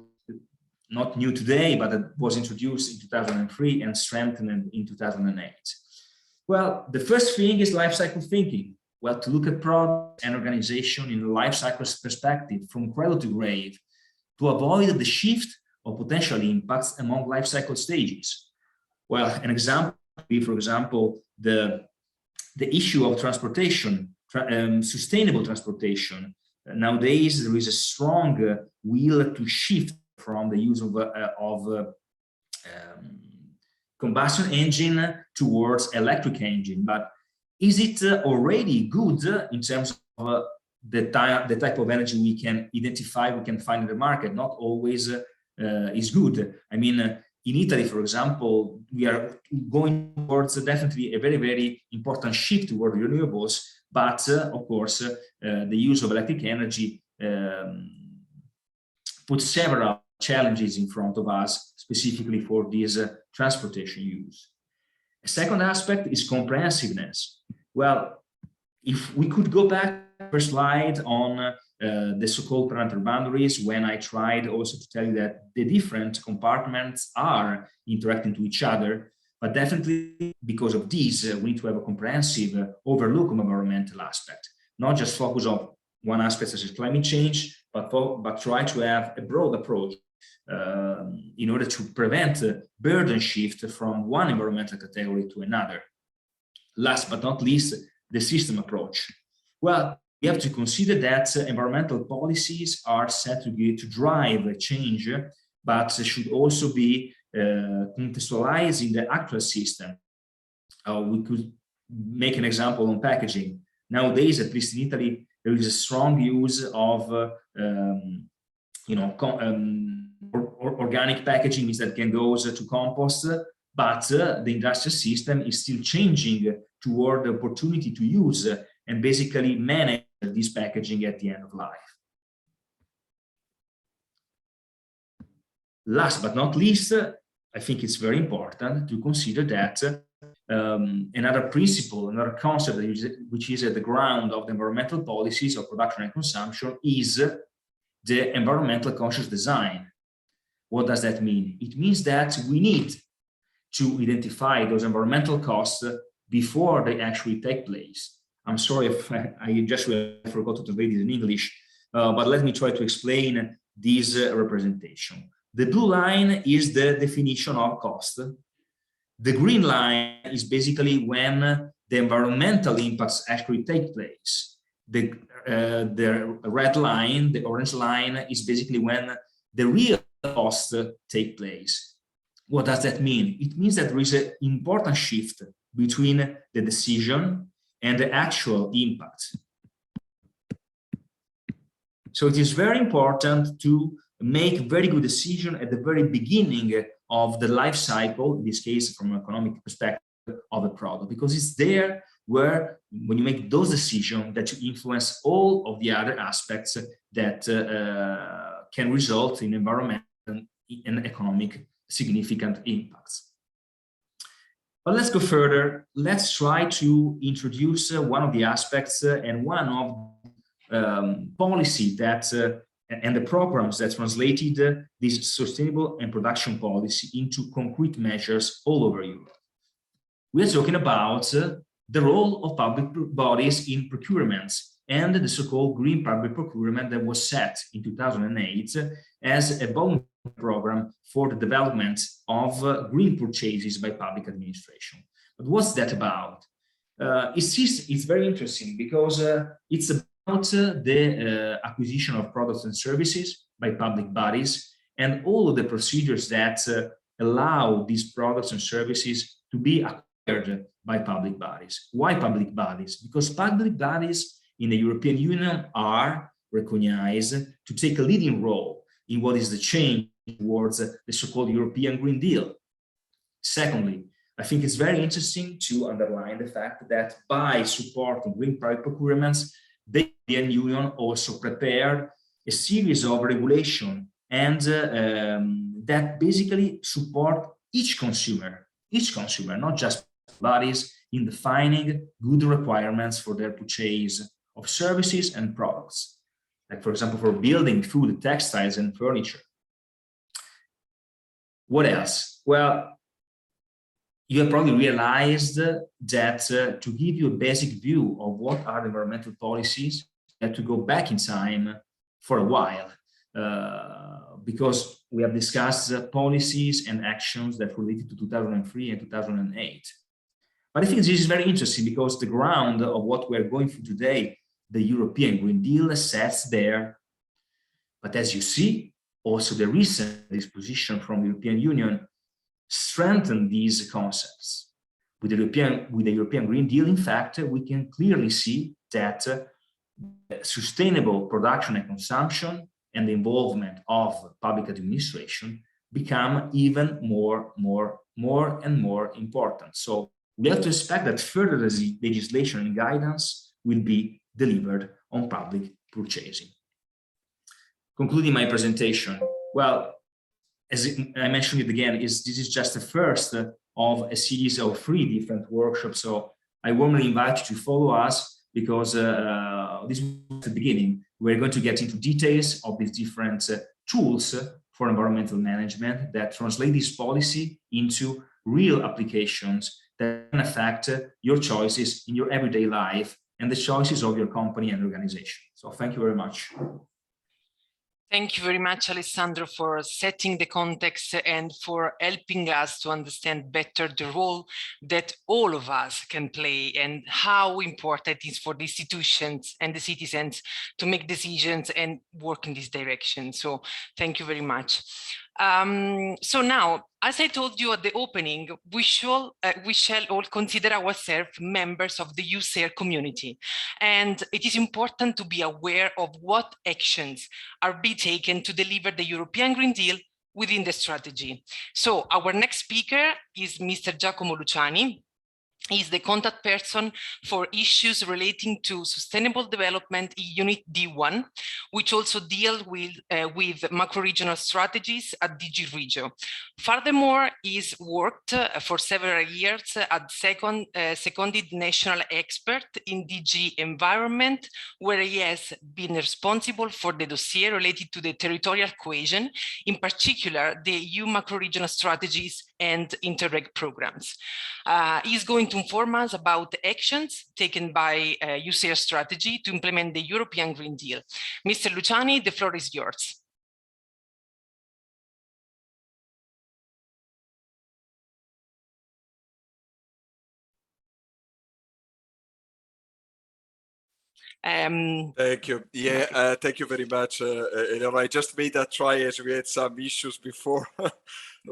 Not new today, but it was introduced in 2003 and strengthened in 2008. Well, the first thing is life cycle thinking. Well, to look at product and organization in a life cycle perspective from cradle to grave, to avoid the shift of potential impacts among life cycle stages. Well, an example would be, for example, the issue of transportation, sustainable transportation. Nowadays, there is a strong will to shift from the use of combustion engine towards electric engine. But is it already good in terms of the type of energy we can identify, we can find in the market? Not always is good. I mean, in Italy, for example, we are going towards definitely a very, very important shift toward renewables. But of course, the use of electric energy puts several challenges in front of us, specifically for this transportation use. A second aspect is comprehensiveness. Well, if we could go back to the slide on the so-called parameter boundaries, when I tried also to tell you that the different compartments are interacting to each other, but definitely because of this, we need to have a comprehensive overlook of environmental aspect, not just focus on one aspect such as climate change, but try to have a broad approach in order to prevent burden shift from one environmental category to another. Last but not least, the system approach. Well, we have to consider that environmental policies are set to drive a change, but should also be contextualized in the actual system. We could make an example on packaging. Nowadays, at least in Italy, there is a strong use of organic packaging, means that can go to compost, but the industrial system is still changing toward the opportunity to use and basically manage this packaging at the end of life. Last but not least, I think it's very important to consider that another principle, another concept which is at the ground of the environmental policies of production and consumption is the environmental conscious design. What does that mean? It means that we need to identify those environmental costs before they actually take place. I'm sorry if I just forgot to translate it in English, but let me try to explain this representation. The blue line is the definition of cost. The green line is basically when the environmental impacts actually take place. The red line, the orange line, is basically when the real costs take place. What does that mean? It means that there is an important shift between the decision and the actual impact. So it is very important to make very good decision at the very beginning of the life cycle, in this case from an economic perspective of a product, because it's there where, when you make those decisions, that you influence all of the other aspects that can result in environmental and economic significant impacts. But let's go further. Let's try to introduce one of the aspects and one of policy that and the programs that translated this sustainable and production policy into concrete measures all over Europe. We are talking about the role of public bodies in procurements and the so-called green public procurement that was set in 2008 as a voluntary program for the development of green purchases by public administration. But what's that about? It's very interesting because it's about the acquisition of products and services by public bodies and all of the procedures that allow these products and services to be acquired by public bodies. Why public bodies? Because public bodies in the European Union are recognized to take a leading role in what is the change towards the so-called European Green Deal. Secondly, I think it's very interesting to underline the fact that by supporting green private procurements, the European Union also prepared a series of regulation and that basically support each consumer, not just bodies, in defining good requirements for their purchase of services and products, like for example, for building, food, textiles, and furniture. What else? Well, you have probably realized that to give you a basic view of what are the environmental policies, you have to go back in time for a while, because we have discussed policies and actions that related to 2003 and 2008. But I think this is very interesting because the ground of what we're going through today, the European Green Deal, sets there. But as you see, also the recent disposition from the European Union strengthen these concepts. With the European Green Deal, in fact, we can clearly see that sustainable production and consumption and the involvement of public administration become even more and more important. So we have to expect that further legislation and guidance will be delivered on public purchasing. Concluding my presentation, well, as I mentioned it again, this is just the first of a series of 3 different workshops. So I warmly invite you to follow us because this is the beginning. We're going to get into details of these different tools for environmental management that translate this policy into real applications that can affect your choices in your everyday life and the choices of your company and organization. So thank you very much. Thank you very much, Alessandro, for setting the context and for helping us to understand better the role that all of us can play and how important it is for the institutions and the citizens to make decisions and work in this direction. So thank you very much. So now, as I told you at the opening, we shall all consider ourselves members of the EUSAIR community. And it is important to be aware of what actions are being taken to deliver the European Green Deal within the strategy. So our next speaker is Mr. Giacomo Luciani. He's the contact person for issues relating to sustainable development in Unit D1, which also deals with macro-regional strategies at DG Regio. Furthermore, he's worked for several years as seconded national expert in DG Environment, where he has been responsible for the dossier related to the territorial cohesion, in particular the EU macro-regional strategies and Interreg programs. He's going to inform us about the actions taken by EUSAIR strategy to implement the European Green Deal. Mr. Luciani, the floor is yours. Thank you. Yeah, thank you very much. I just made a try as we had some issues before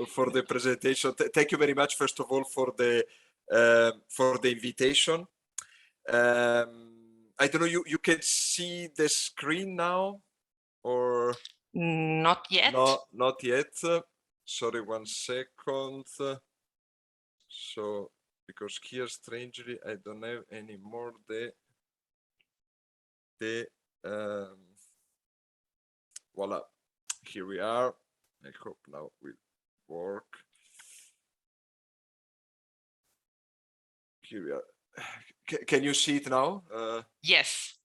for the presentation. Thank you very much, first of all, for the invitation. I don't know, you can see the screen now or not yet? No, not yet. Sorry, 1 second. So because here strangely I don't have anymore voila, here we are. I hope now it will work. Here we are. Can you see it now? Yes.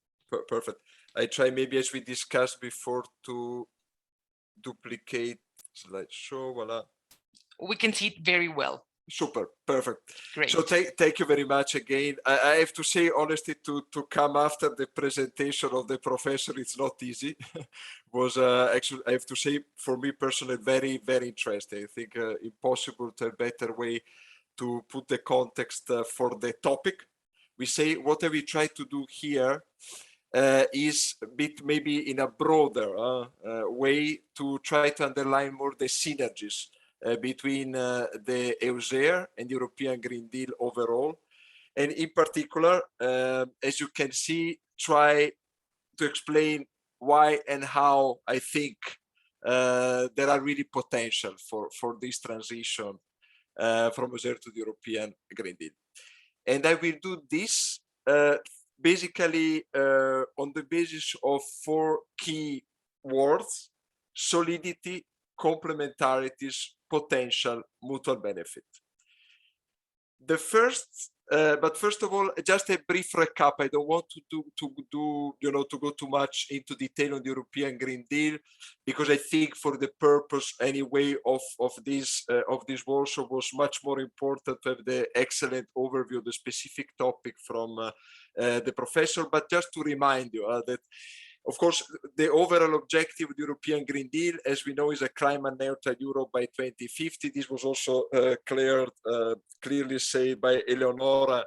Perfect. I try maybe as we discussed before to duplicate slideshow. Voila. We can see it very well. Super, perfect. Great. So thank you very much again. I have to say honestly, to come after the presentation of the professor, it's not easy. Was actually, I have to say, for me personally, very, very interesting. I think impossible to have a better way to put the context for the topic. We say whatever we try to do here is a bit maybe in a broader way to try to underline more the synergies between the EUSAIR and European Green Deal overall. And in particular, as you can see, try to explain why and how I think there are really potential for this transition from EUSAIR to the European Green Deal. And I will do this basically on the basis of 4 key words: solidity, complementarities, potential, mutual benefit. The first, but first of all, just a brief recap. I don't want to go too much into detail on the European Green Deal, because I think for the purpose anyway of this workshop was much more important to have the excellent overview of the specific topic from the professor. But just to remind you that, of course, the overall objective of the European Green Deal, as we know, is a climate neutral Europe by 2050. This was also clearly said by Eleonora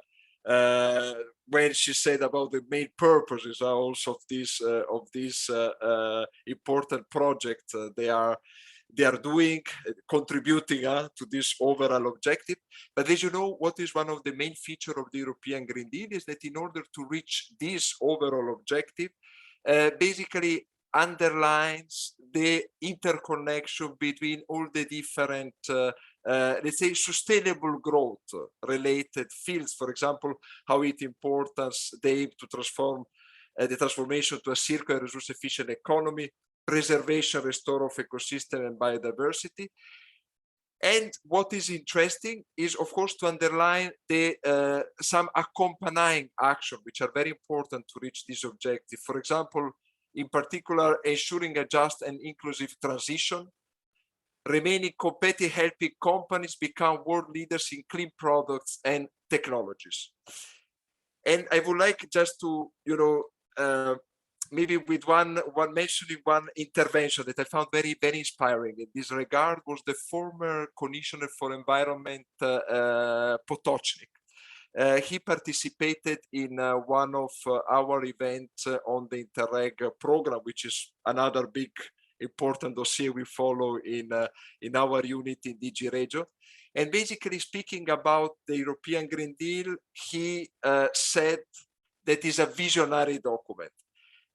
when she said about the main purposes also of this important project they are doing, contributing to this overall objective. But as you know, what is one of the main features of the European Green Deal is that in order to reach this overall objective, basically underlines the interconnection between all the different, let's say, sustainable growth related fields. For example, how it importance the aim to transform the transformation to a circular resource efficient economy, preservation, restore of ecosystem and biodiversity. And what is interesting is, of course, to underline the some accompanying action, which are very important to reach this objective. For example, in particular, ensuring a just and inclusive transition, remaining competitive, helping companies become world leaders in clean products and technologies. And I would like just to, maybe with one intervention that I found very, very inspiring in this regard was the former Commissioner for Environment, Potocnik. He participated in one of our events on the Interreg program, which is another big important dossier we follow in our unit in DG Regio. And basically speaking about the European Green Deal, he said that is a visionary document.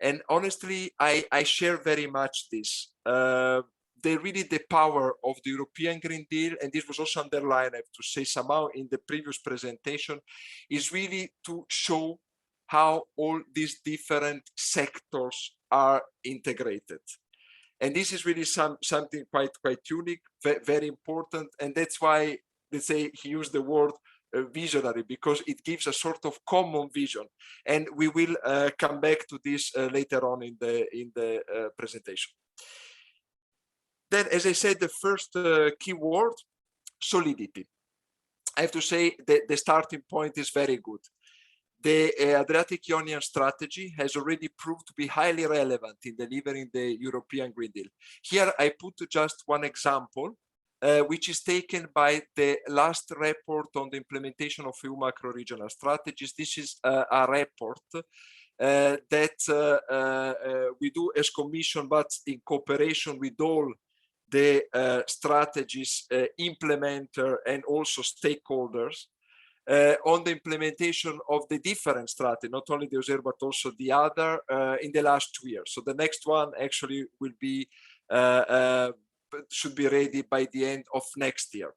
And honestly, I share very much this. Really the power of the European Green Deal, and this was also underlined, I have to say somehow in the previous presentation, is really to show how all these different sectors are integrated. And this is really something quite unique, very important. And that's why, let's say, he used the word visionary, because it gives a sort of common vision. And we will come back to this later on in the presentation. Then, as I said, the first key word, solidity. I have to say that the starting point is very good. The Adriatic-Ionian strategy has already proved to be highly relevant in delivering the European Green Deal. Here, I put just one example, which is taken by the last report on the implementation of EU macro-regional strategies. This is a report that we do as Commission, but in cooperation with all the strategies implementer and also stakeholders on the implementation of the different strategies, not only the EUSAIR, but also the other in the last 2 years. So the next one actually will be should be ready by the end of next year.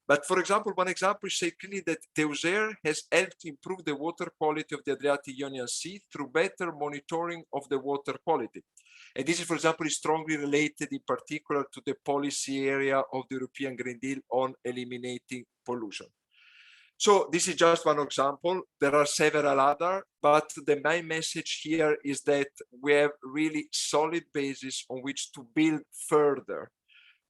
But for example, one example is say clearly that the EUSAIR has helped improve the water quality of the Adriatic-Ionian Sea through better monitoring of the water quality. And this is, for example, is strongly related in particular to the policy area of the European Green Deal on eliminating pollution. So this is just one example. There are several other, but the main message here is that we have really solid basis on which to build further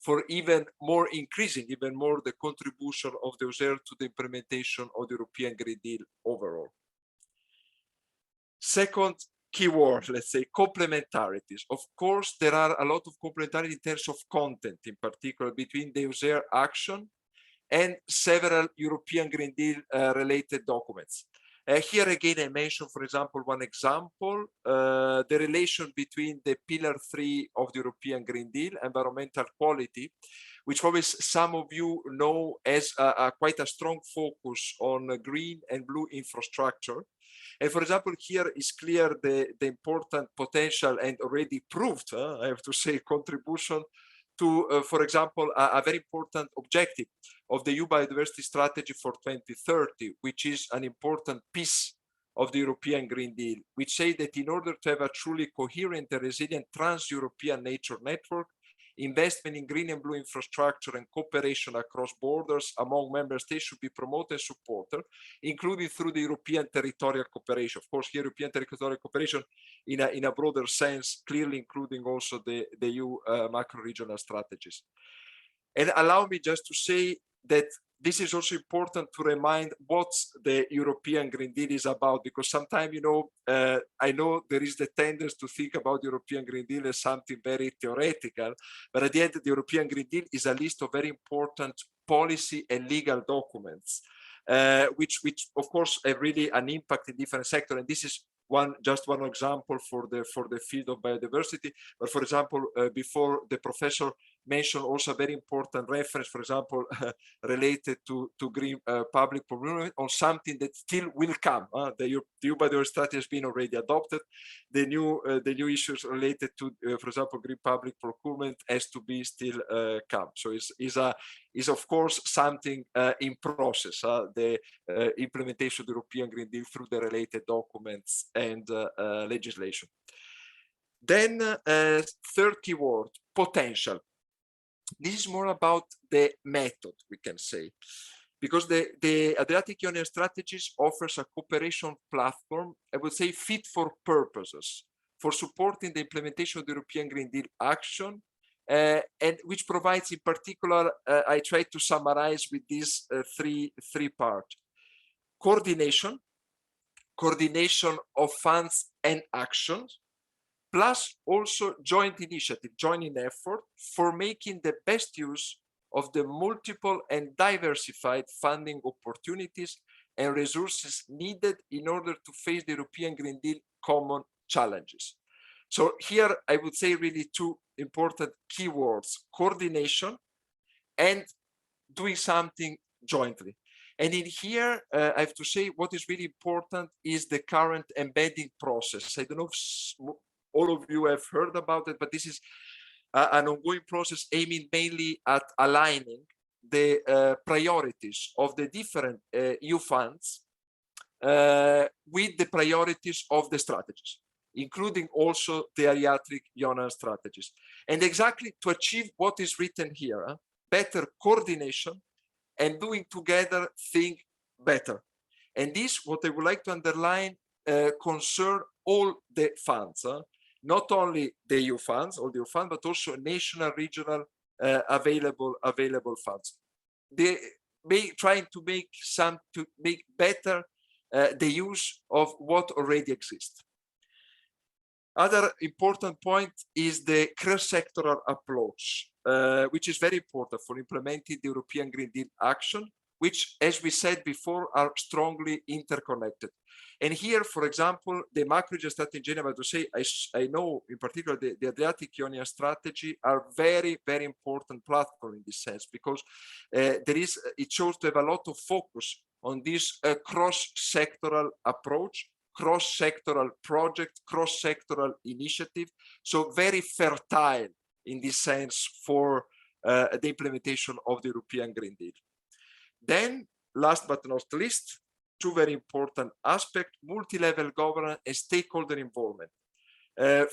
for even more increasing, even more the contribution of the EUSAIR to the implementation of the European Green Deal overall. Second keyword, let's say, complementarities. Of course, there are a lot of complementarity in terms of content, in particular between the EUSAIR action and several European Green Deal related documents. Here again, I mentioned, for example, one example, the relation between the Pillar 3 of the European Green Deal, environmental quality, which probably some of you know has quite a strong focus on green and blue infrastructure. And for example, here is clear the important potential and already proved, I have to say, contribution to, for example, a very important objective of the EU biodiversity strategy for 2030, which is an important piece of the European Green Deal, which say that in order to have a truly coherent and resilient trans-European nature network, investment in green and blue infrastructure and cooperation across borders among member states should be promoted and supported, including through the European territorial cooperation. Of course, here European territorial cooperation in a broader sense, clearly including also the EU macro-regional strategies. And allow me just to say that this is also important to remind what the European Green Deal is about, because sometimes, you know, I know there is the tendency to think about the European Green Deal as something very theoretical, but at the end, the European Green Deal is a list of very important policy and legal documents, which of course have really an impact in different sectors. And this is just one example for the field of biodiversity. But for example, before the professor mentioned also a very important reference, for example, related to green public procurement on something that still will come. The EU biodiversity strategy has been already adopted. The new issues related to, for example, green public procurement has to be still come. So is of course something in process. The implementation of the European Green Deal through the related documents and legislation. Then third keyword, potential. This is more about the method, we can say, because the Adriatic Ionian strategies offers a cooperation platform, I would say, fit for purposes for supporting the implementation of the European Green Deal action, and which provides in particular, I try to summarize with these three parts: coordination of funds and actions, plus also joint initiative, joining effort for making the best use of the multiple and diversified funding opportunities and resources needed in order to face the European Green Deal common challenges. So here I would say really two important keywords: coordination and doing something jointly. And in here, I have to say what is really important is the current embedding process. I don't know if all of you have heard about it, but this is an ongoing process aiming mainly at aligning the priorities of the different EU funds with the priorities of the strategies, including also the Adriatic Ionian strategies. And exactly to achieve what is written here, better coordination and doing together think better. And this, what I would like to underline, concern all the funds, not only the EU funds, all the EU funds, but also national, regional, available funds. They trying to make better the use of what already exists. Other important point is the cross-sectoral approach, which is very important for implementing the European Green Deal action, which, as we said before, are strongly interconnected. And here, for example, the macro-regional strategy in Geneva, to say, I know in particular the Adriatic Ionian strategy are very, very important platform in this sense, because it shows to have a lot of focus on this cross-sectoral approach, cross-sectoral project, cross-sectoral initiative. So very fertile in this sense for the implementation of the European Green Deal. Then, last but not least, two very important aspects: multi-level governance and stakeholder involvement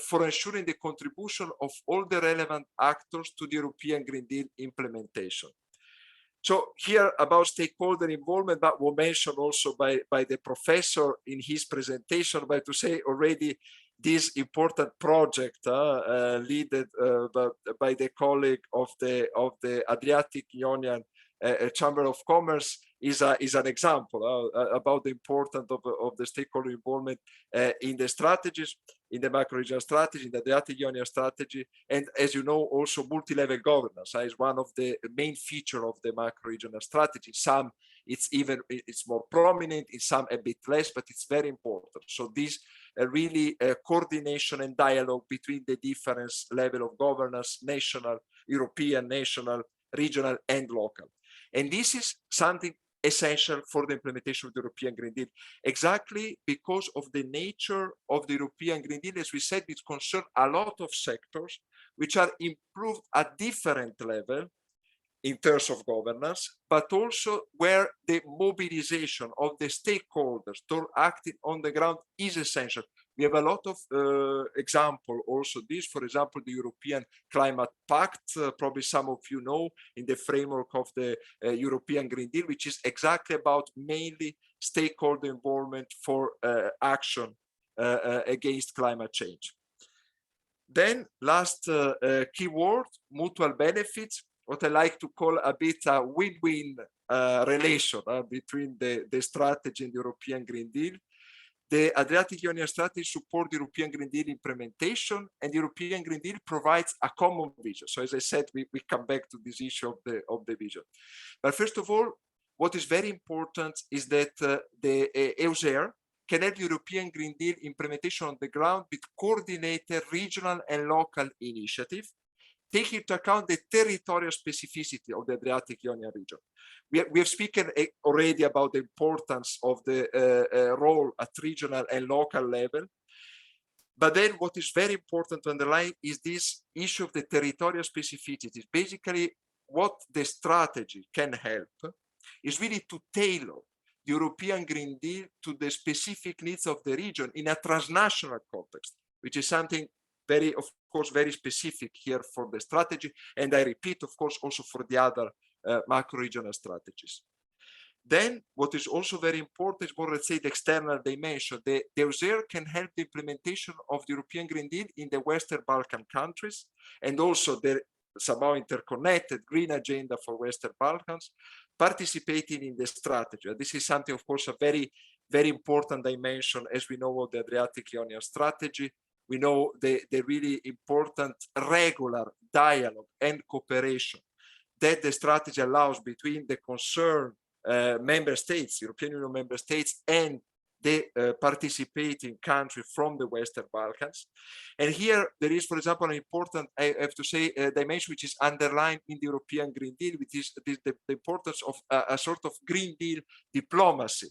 for ensuring the contribution of all the relevant actors to the European Green Deal implementation. So here about stakeholder involvement, that was mentioned also by the professor in his presentation, but to say already this important project led by the colleague of the Adriatic Ionian Chamber of Commerce is an example about the importance of the stakeholder involvement in the strategies, in the macro-regional strategy, in the Adriatic Ionian strategy, and as you know, also multi-level governance is one of the main features of the macro-regional strategy. Some it's more prominent, in some a bit less, but it's very important. So this really coordination and dialogue between the different level of governance, national, European, national, regional and local. And this is something essential for the implementation of the European Green Deal, exactly because of the nature of the European Green Deal. As we said, it concerns a lot of sectors which are improved at different level in terms of governance, but also where the mobilization of the stakeholders to acting on the ground is essential. We have a lot of example also this, for example, the European Climate Pact, probably some of you know, in the framework of the European Green Deal, which is exactly about mainly stakeholder involvement for action against climate change. Then last keyword, mutual benefits, what I like to call a bit a win-win relation between the strategy and the European Green Deal. The Adriatic-Ionian strategy supports the European Green Deal implementation, and the European Green Deal provides a common vision. So as I said, we come back to this issue of the vision. But first of all, what is very important is that the EUSAIR can help European Green Deal implementation on the ground with coordinated regional and local initiatives, taking into account the territorial specificity of the Adriatic-Ionian region. We have spoken already about the importance of the role at regional and local level. But then what is very important to underline is this issue of the territorial specificities. Basically, what the strategy can help is really to tailor the European Green Deal to the specific needs of the region in a transnational context, which is something very, of course, very specific here for the strategy. And I repeat, of course, also for the other macro-regional strategies. Then what is also very important is more, let's say, the external dimension. The EUSAIR can help the implementation of the European Green Deal in the Western Balkan countries, and also the somehow interconnected green agenda for Western Balkans, participating in the strategy. And this is something, of course, a very, very important dimension, as we know, of the Adriatic-Ionian strategy. We know the really important regular dialogue and cooperation that the strategy allows between the concerned member states, European Union member states, and the participating country from the Western Balkans. And here there is, for example, an important, I have to say, dimension which is underlined in the European Green Deal, which is the importance of a sort of Green Deal diplomacy.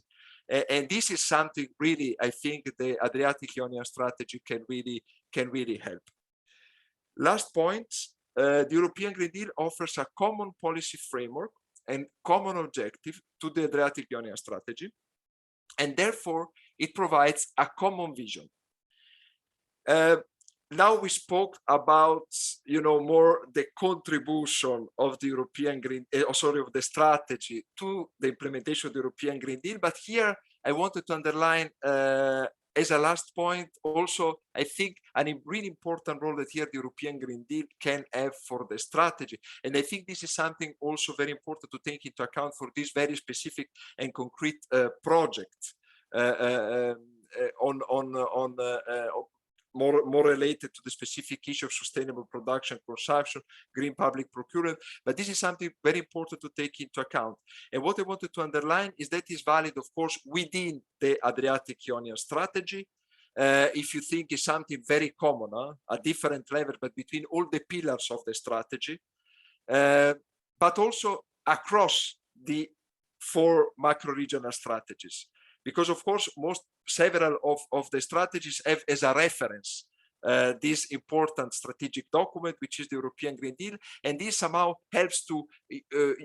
And this is something really, I think, the Adriatic-Ionian strategy can really help. Last point, the European Green Deal offers a common policy framework and common objective to the Adriatic-Ionian strategy, and therefore it provides a common vision. Now we spoke about, more the contribution of the European Green, of the strategy to the implementation of the European Green Deal. But here I wanted to underline as a last point, also, I think a really important role that here the European Green Deal can have for the strategy. And I think this is something also very important to take into account for this very specific and concrete project more related to the specific issue of sustainable production, consumption, green public procurement. But this is something very important to take into account. And what I wanted to underline is that is valid, of course, within the Adriatic-Ionian strategy. If you think is something very common, at different level, but between all the pillars of the strategy, but also across the 4 macro-regional strategies. Because, of course, several of the strategies have as a reference this important strategic document, which is the European Green Deal, and this somehow helps to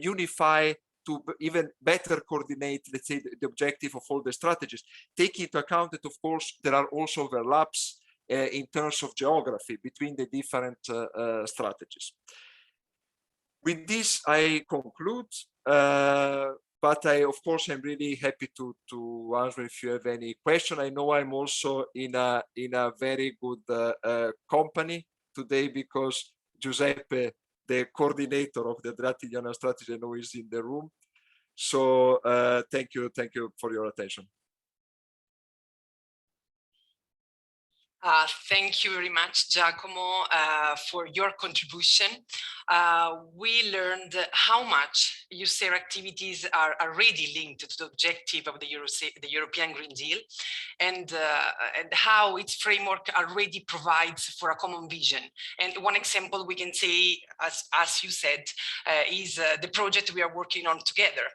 unify, to even better coordinate, let's say, the objective of all the strategies, taking into account that, of course, there are also overlaps in terms of geography between the different strategies. With this, I conclude. But I, of course, am really happy to answer if you have any question. I know I'm also in a very good company today, because Giuseppe, the coordinator of the Adriatic-Ionian strategy, I know is in the room. So thank you for your attention. Thank you very much, Giacomo, for your contribution. We learned how much EUSAIR activities are already linked to the objective of the European Green Deal, and how its framework already provides for a common vision. And one example we can say, as you said, is the project we are working on together.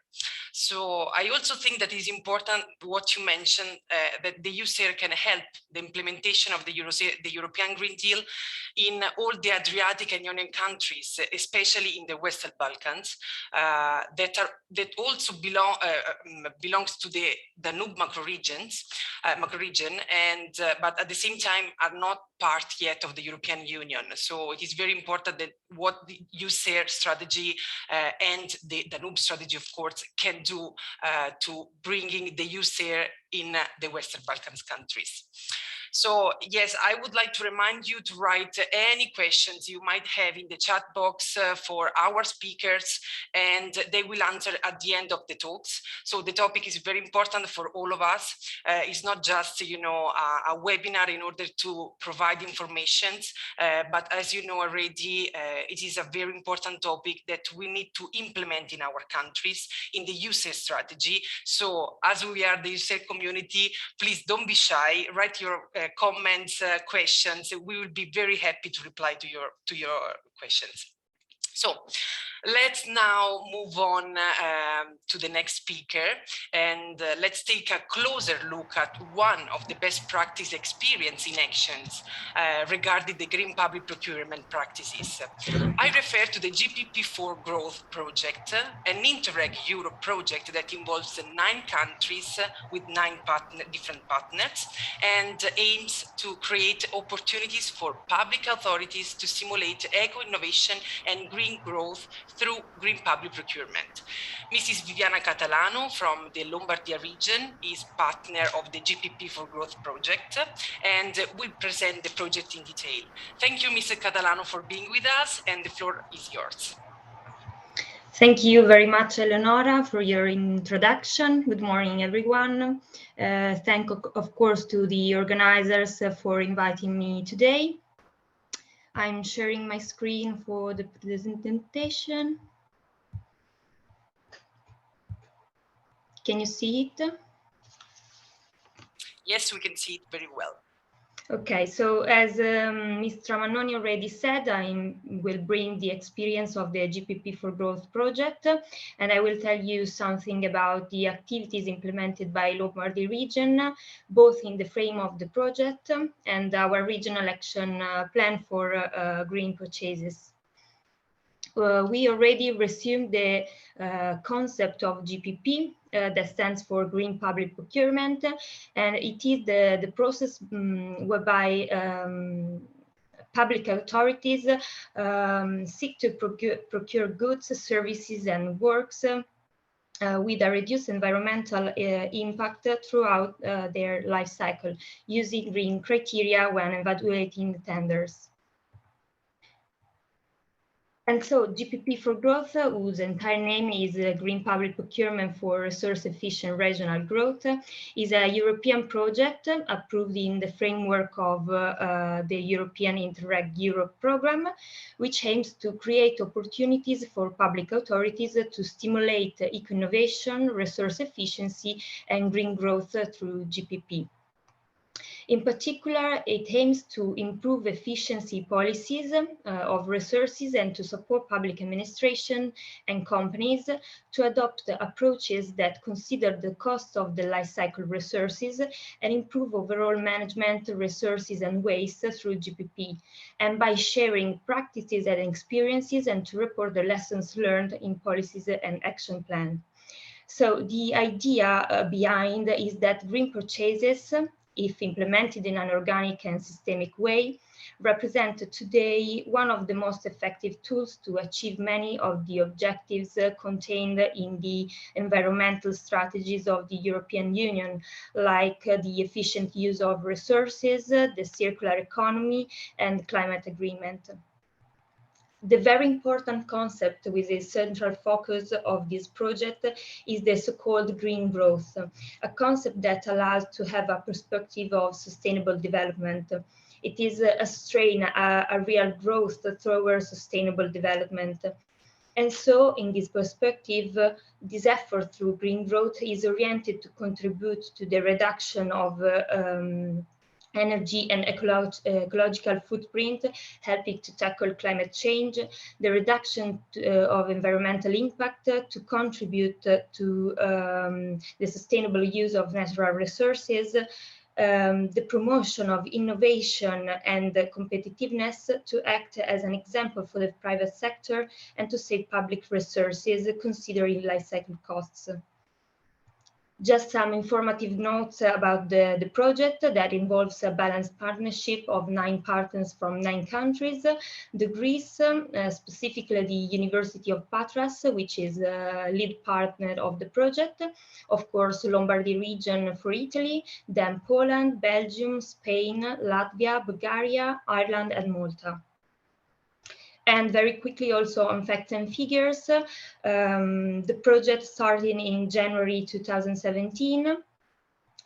So I also think that is important what you mentioned, that the EUSAIR can help the implementation of the European Green Deal in all the Adriatic and Ionian countries, especially in the Western Balkans, that also belongs to the Danube macro-region, and but at the same time are not part yet of the European Union. So it is very important that what the EUSAIR strategy and the Danube strategy, of course, can do to bringing the EUSAIR in the Western Balkans countries. So yes, I would like to remind you to write any questions you might have in the chat box for our speakers, and they will answer at the end of the talks. So the topic is very important for all of us. It's not just, you know, a webinar in order to provide information, but as you know already, it is a very important topic that we need to implement in our countries in the EUSAIR strategy. So as we are the EUSAIR community, please don't be shy, write your comments, questions. We will be very happy to reply to your questions. So let's now move on to the next speaker, and let's take a closer look at one of the best practice experience in actions regarding the green public procurement practices. I refer to the GPP4 Growth project, an Interreg Europe project that involves 9 countries with 9 different partners, and aims to create opportunities for public authorities to stimulate eco-innovation and green growth through green public procurement. Mrs. Viviana Catalano from the Lombardia region is partner of the GPP4 Growth project and will present the project in detail. Thank you, Mrs. Catalano, for being with us, and the floor is yours. Thank you very much, Eleonora, for your introduction. Good morning, everyone. Thank, of course, to the organizers for inviting me today. I'm sharing my screen for the presentation. Can you see it? Yes, we can see it very well. Okay, so as Mr. Mannoni already said, I will bring the experience of the GPP4 Growth project, and I will tell you something about the activities implemented by Lombardy region, both in the frame of the project and our regional action plan for green purchases. We already resumed the concept of GPP, that stands for Green Public Procurement, and it is the process whereby public authorities seek to procure goods, services, and works with a reduced environmental impact throughout their life cycle, using green criteria when evaluating tenders. And so GPP4 Growth, whose entire name is Green Public Procurement for Resource-Efficient Regional Growth, is a European project approved in the framework of the European Interreg Europe program, which aims to create opportunities for public authorities to stimulate eco-innovation, resource efficiency, and green growth through GPP. In particular, it aims to improve efficiency policies of resources and to support public administration and companies to adopt approaches that consider the cost of the life cycle resources and improve overall management, resources, and waste through GPP, and by sharing practices and experiences and to report the lessons learned in policies and action plan. So the idea behind is that green purchases, if implemented in an organic and systemic way, represent today one of the most effective tools to achieve many of the objectives contained in the environmental strategies of the European Union, like the efficient use of resources, the circular economy, and climate agreement. The very important concept with the central focus of this project is the so-called green growth, a concept that allows to have a perspective of sustainable development. It is a strain, a real growth towards sustainable development. And so, in this perspective, this effort through green growth is oriented to contribute to the reduction of energy and ecological footprint, helping to tackle climate change, the reduction of environmental impact, to contribute to the sustainable use of natural resources, the promotion of innovation and competitiveness, to act as an example for the private sector, and to save public resources, considering life cycle costs. Just some informative notes about the project that involves a balanced partnership of 9 partners from 9 countries. The Greece, specifically the University of Patras, which is the lead partner of the project. Of course, Lombardy region for Italy, then Poland, Belgium, Spain, Latvia, Bulgaria, Ireland, and Malta. And very quickly also on facts and figures, the project started in January 2017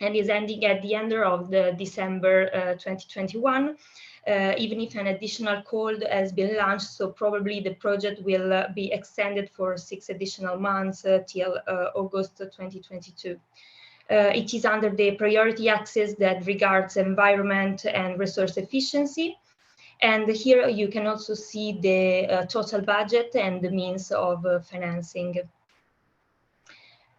and is ending at the end of December 2021, even if an additional call has been launched, so probably the project will be extended for 6 additional months till August 2022. It is under the priority axis that regards environment and resource efficiency. And here you can also see the total budget and the means of financing.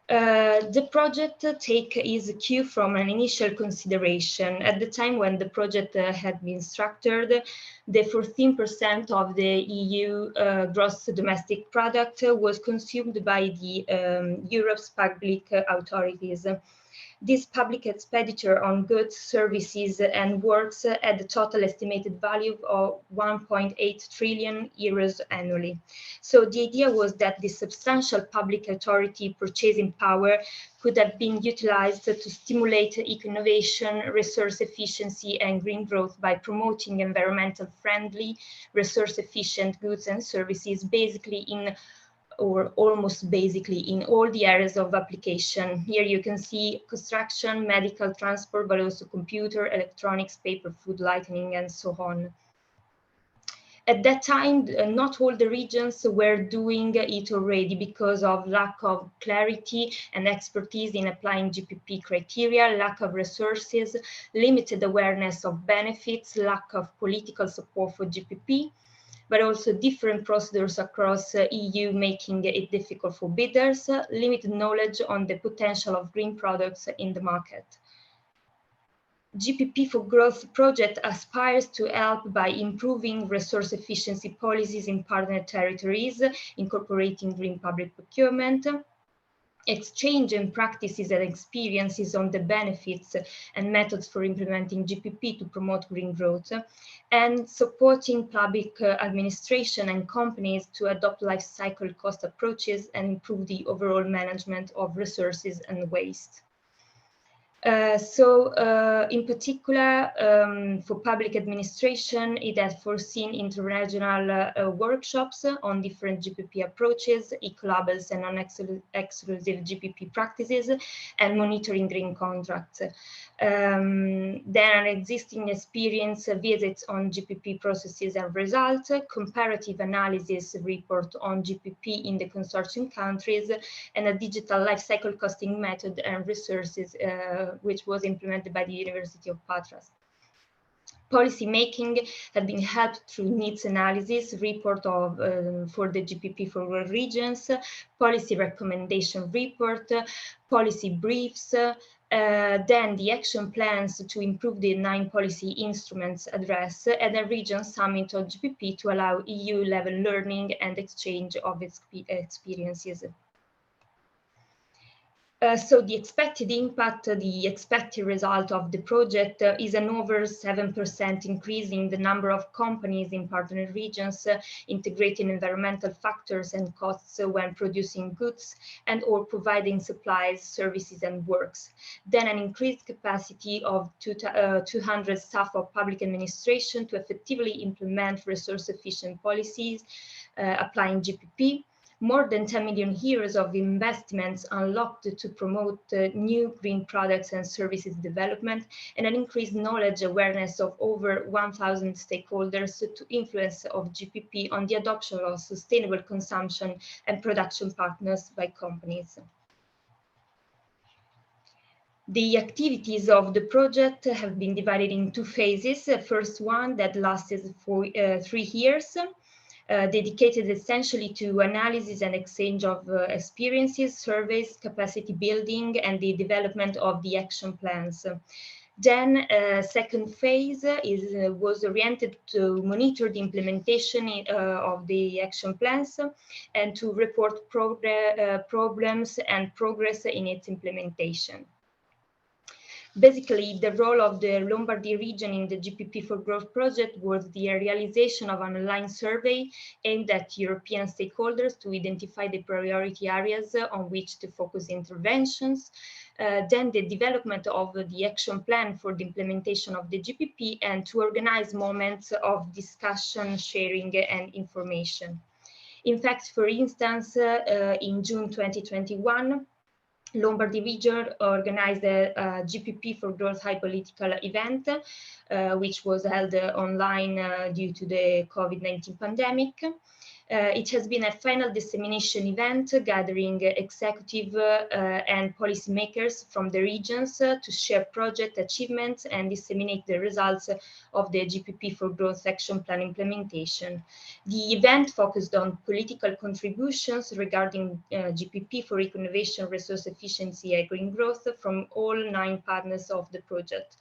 The project take is cue from an initial consideration. At the time when the project had been structured, the 14% of the EU gross domestic product was consumed by the Europe's public authorities. This public expenditure on goods, services, and works had a total estimated value of 1.8 trillion euros annually. So the idea was that the substantial public authority purchasing power could have been utilized to stimulate innovation, resource efficiency, and green growth by promoting environmental friendly, resource efficient goods and services, basically in or almost basically in all the areas of application. Here you can see construction, medical, transport, but also computer, electronics, paper, food, lighting, and so on. At that time, not all the regions were doing it already because of lack of clarity and expertise in applying GPP criteria, lack of resources, limited awareness of benefits, lack of political support for GPP, but also different procedures across EU, making it difficult for bidders, limited knowledge on the potential of green products in the market. GPP for Growth project aspires to help by improving resource efficiency policies in partner territories, incorporating green public procurement, exchanging practices and experiences on the benefits and methods for implementing GPP to promote green growth, and supporting public administration and companies to adopt life cycle cost approaches and improve the overall management of resources and waste. In particular, for public administration, it has foreseen interregional workshops on different GPP approaches, eco-labels and non-exclusive GPP practices, and monitoring green contracts. Then an existing experience visits on GPP processes and results, comparative analysis report on GPP in the consortium countries, and a digital life cycle costing method and resources which was implemented by the University of Patras. Policy making had been helped through needs analysis, report of, for the GPP for rural regions, policy recommendation report, policy briefs, then the action plans to improve the 9 policy instruments address, and a region summit on GPP to allow EU-level learning and exchange of experiences. So the expected impact, the expected result of the project is an over 7% increase in the number of companies in partner regions integrating environmental factors and costs when producing goods and or providing supplies, services and works. Then an increased capacity of 200 staff of public administration to effectively implement resource efficient policies applying GPP. More than 10 million euros of investments unlocked to promote new green products and services development, and an increased knowledge awareness of over 1,000 stakeholders to influence of GPP on the adoption of sustainable consumption and production partners by companies. The activities of the project have been divided in two phases. The first one that lasted for 3 years. Dedicated essentially to analysis and exchange of experiences, surveys, capacity building, and the development of the action plans. Then second phase was oriented to monitor the implementation of the action plans and to report problems and progress in its implementation. Basically, the role of the Lombardy region in the GPP for Growth project was the realization of an online survey aimed at European stakeholders to identify the priority areas on which to focus interventions, then the development of the action plan for the implementation of the GPP, and to organize moments of discussion, sharing, and information. In fact, for instance, in June 2021, Lombardy region organized a GPP for Growth High Political event, which was held online due to the COVID-19 pandemic. It has been a final dissemination event gathering executive and policymakers from the regions to share project achievements and disseminate the results of the GPP for Growth Action Plan implementation. The event focused on political contributions regarding GPP for innovation, resource efficiency, and green growth from all 9 partners of the project.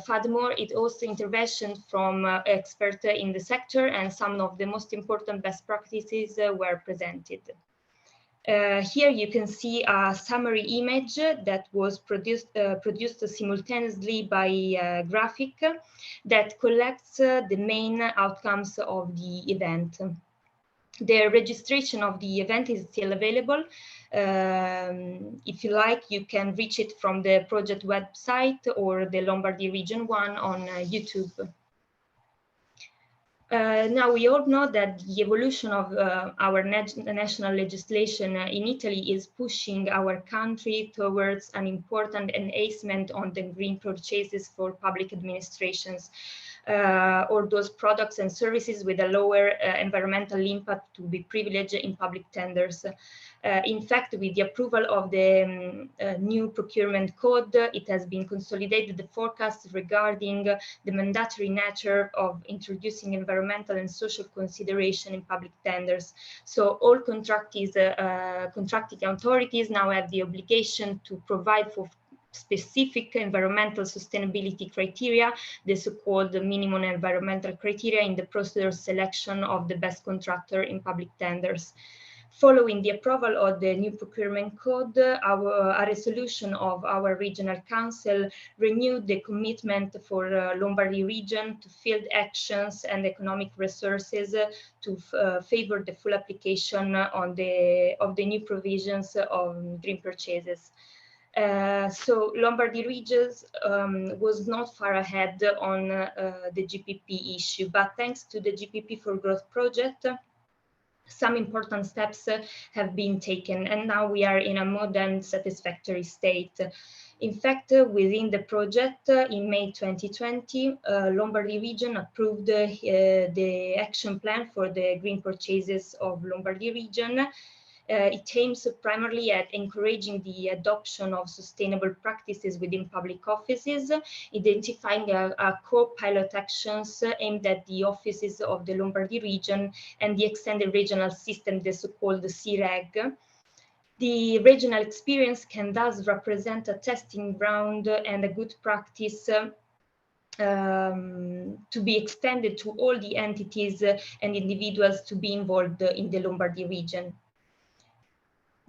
Furthermore, it also interventions from experts in the sector, and some of the most important best practices were presented. Here you can see a summary image that was produced simultaneously by a graphic that collects the main outcomes of the event. The registration of the event is still available. If you like, you can reach it from the project website or the Lombardy Region 1 on YouTube. Now, we all know that the evolution of our national legislation in Italy is pushing our country towards an important enhancement on the green purchases for public administrations, or those products and services with a lower environmental impact to be privileged in public tenders. In fact, with the approval of the new procurement code, it has been consolidated the forecast regarding the mandatory nature of introducing environmental and social consideration in public tenders. So all contracting authorities now have the obligation to provide for specific environmental sustainability criteria, the so-called minimum environmental criteria, in the procedure selection of the best contractor in public tenders. Following the approval of the new procurement code, a resolution of our regional council renewed the commitment for Lombardy region to field actions and economic resources to favor the full application of the new provisions of green purchases. So Lombardy region was not far ahead on the GPP issue, but thanks to the GPP for Growth project, some important steps have been taken, and now we are in a more than satisfactory state. In fact, within the project, in May 2020, Lombardy region approved the action plan for the green purchases of Lombardy region. It aims primarily at encouraging the adoption of sustainable practices within public offices, identifying core pilot actions aimed at the offices of the Lombardy region and the extended regional system, the so-called CREG. The regional experience can thus represent a testing ground and a good practice to be extended to all the entities and individuals to be involved in the Lombardy region.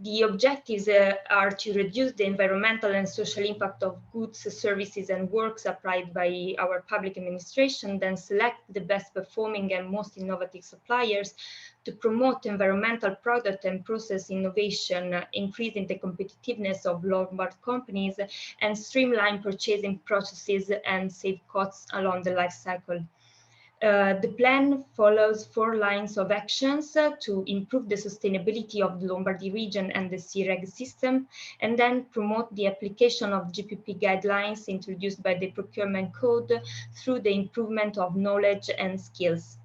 The objectives are to reduce the environmental and social impact of goods, services, and works applied by our public administration, then select the best performing and most innovative suppliers, to promote environmental product and process innovation, increasing the competitiveness of Lombard companies, and streamline purchasing processes and save costs along the life cycle. The plan follows 4 lines of actions to improve the sustainability of the Lombardy region and the CREG system, and then promote the application of GPP guidelines introduced by the procurement code through the improvement of knowledge and skills.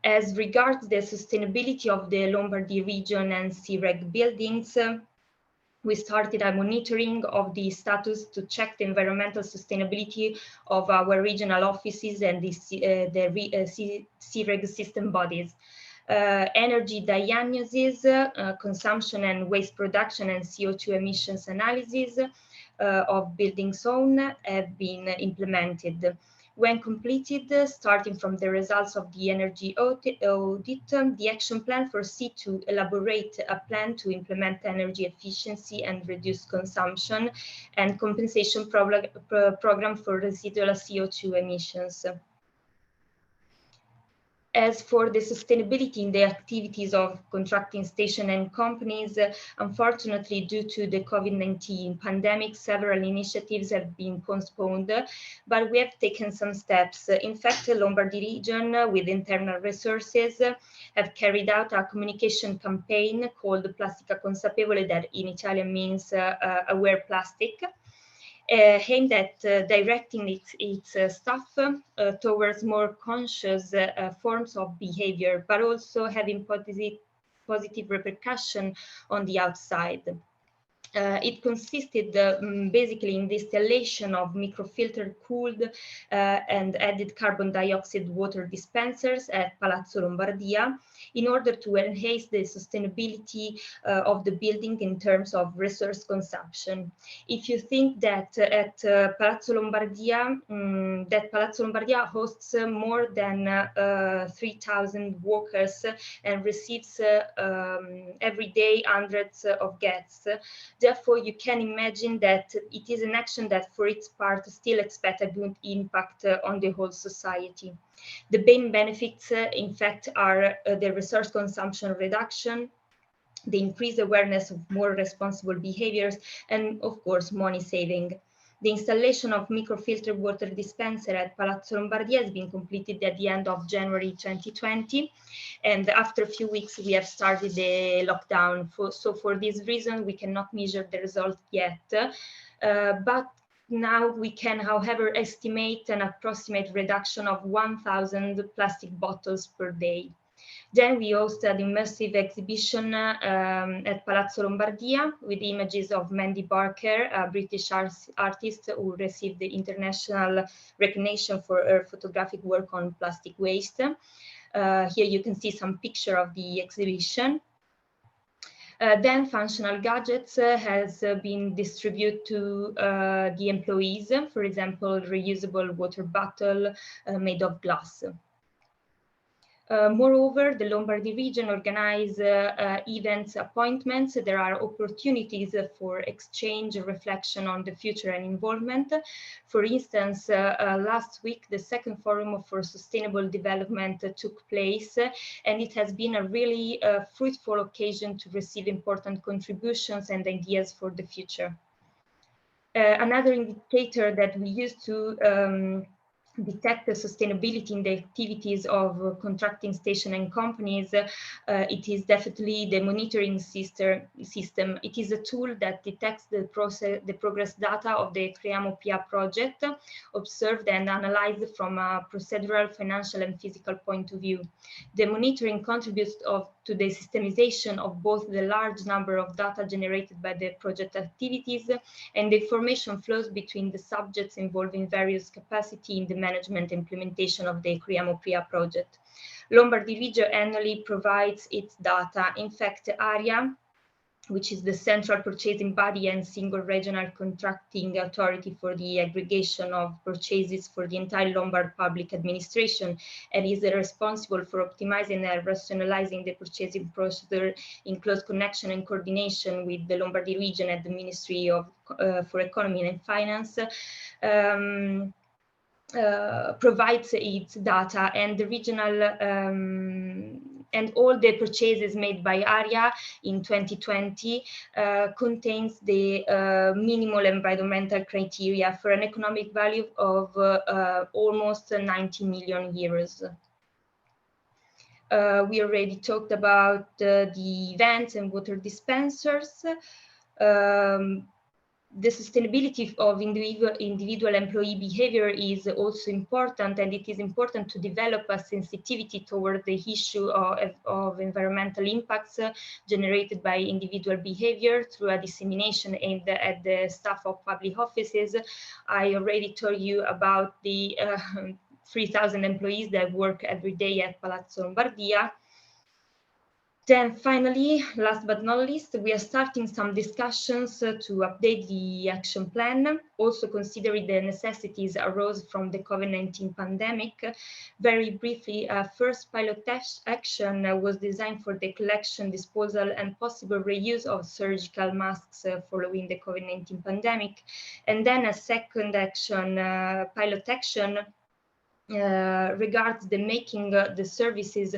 As regards the sustainability of the Lombardy region and CREG buildings, we started a monitoring of the status to check the environmental sustainability of our regional offices and the CREG system bodies. Energy diagnosis, consumption and waste production, and CO2 emissions analysis of building zone have been implemented. When completed, starting from the results of the energy audit, the action plan foresees to elaborate a plan to implement energy efficiency and reduce consumption and compensation program for residual CO2 emissions. As for the sustainability in the activities of contracting station and companies, unfortunately, due to the COVID-19 pandemic, several initiatives have been postponed, but we have taken some steps. In fact, the Lombardy region, with internal resources, have carried out a communication campaign called Plastica Consapevole, that in Italian means Aware Plastic, aimed at directing its staff towards more conscious forms of behavior, but also having positive repercussion on the outside. It consisted basically in the installation of microfiltered, cooled and added carbon dioxide water dispensers at Palazzo Lombardia in order to enhance the sustainability of the building in terms of resource consumption. If you think that at Palazzo Lombardia, hosts more than 3,000 workers and receives every day hundreds of guests, therefore, you can imagine that it is an action that, for its part, still expects a good impact on the whole society. The main benefits, in fact, are the resource consumption reduction, the increased awareness of more responsible behaviors, and, of course, money saving. The installation of microfiltered water dispenser at Palazzo Lombardia has been completed at the end of January 2020. And after a few weeks, we have started the lockdown. So for this reason, we cannot measure the result yet. But now we can, however, estimate an approximate reduction of 1,000 plastic bottles per day. Then we hosted an immersive exhibition at Palazzo Lombardia with images of Mandy Barker, a British artist who received the international recognition for her photographic work on plastic waste. Here you can see some picture of the exhibition. Then functional gadgets has been distributed to the employees, for example, reusable water bottle made of glass. Moreover, the Lombardy region organizes events, appointments. There are opportunities for exchange, reflection on the future and involvement. For instance, last week, the second Forum for Sustainable Development took place, and it has been a really fruitful occasion to receive important contributions and ideas for the future. Another indicator that we use to detect the sustainability in the activities of contracting station and companies, it is definitely the monitoring system. It is a tool that detects the progress data of the Creiamo PA project, observed and analyzed from a procedural, financial, and physical point of view. The monitoring contributes to the systemization of both the large number of data generated by the project activities and the information flows between the subjects involving various capacity in the management implementation of the Creiamo PA project. Lombardy region annually provides its data. In fact, ARIA which is the central purchasing body and single regional contracting authority for the aggregation of purchases for the entire Lombard public administration, and is responsible for optimizing and rationalizing the purchasing procedure in close connection and coordination with the Lombardy region and the Ministry of for Economy and Finance. Provides its data, and the regional and all the purchases made by area in 2020 contains the minimal environmental criteria for an economic value of almost 90 million euros. We already talked about the events and water dispensers. The sustainability of individual employee behavior is also important, and it is important to develop a sensitivity toward the issue of environmental impacts generated by individual behavior through a dissemination aimed at the staff of public offices. I already told you about the 3,000 employees that work every day at Palazzo Lombardia. Then finally, last but not least, we are starting some discussions to update the action plan, also considering the necessities arose from the COVID-19 pandemic. Very briefly, first pilot action was designed for the collection, disposal, and possible reuse of surgical masks following the COVID-19 pandemic. And then a second action, pilot action, regards the making the services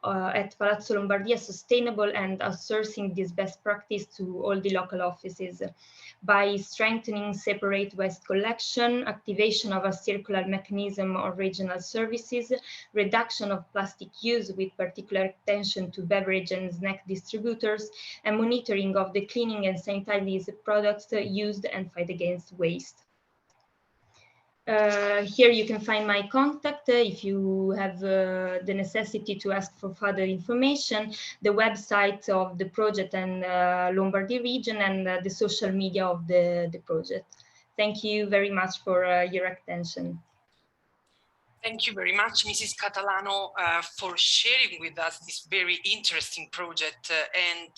at Palazzo Lombardia sustainable and outsourcing this best practice to all the local offices by strengthening separate waste collection, activation of a circular mechanism of regional services, reduction of plastic use with particular attention to beverage and snack distributors, and monitoring of the cleaning and sanitizing products used and fight against waste. Here you can find my contact if you have the necessity to ask for further information, the website of the project and Lombardy region, and the social media of the project. Thank you very much for your attention. Thank you very much, Mrs. Catalano, for sharing with us this very interesting project and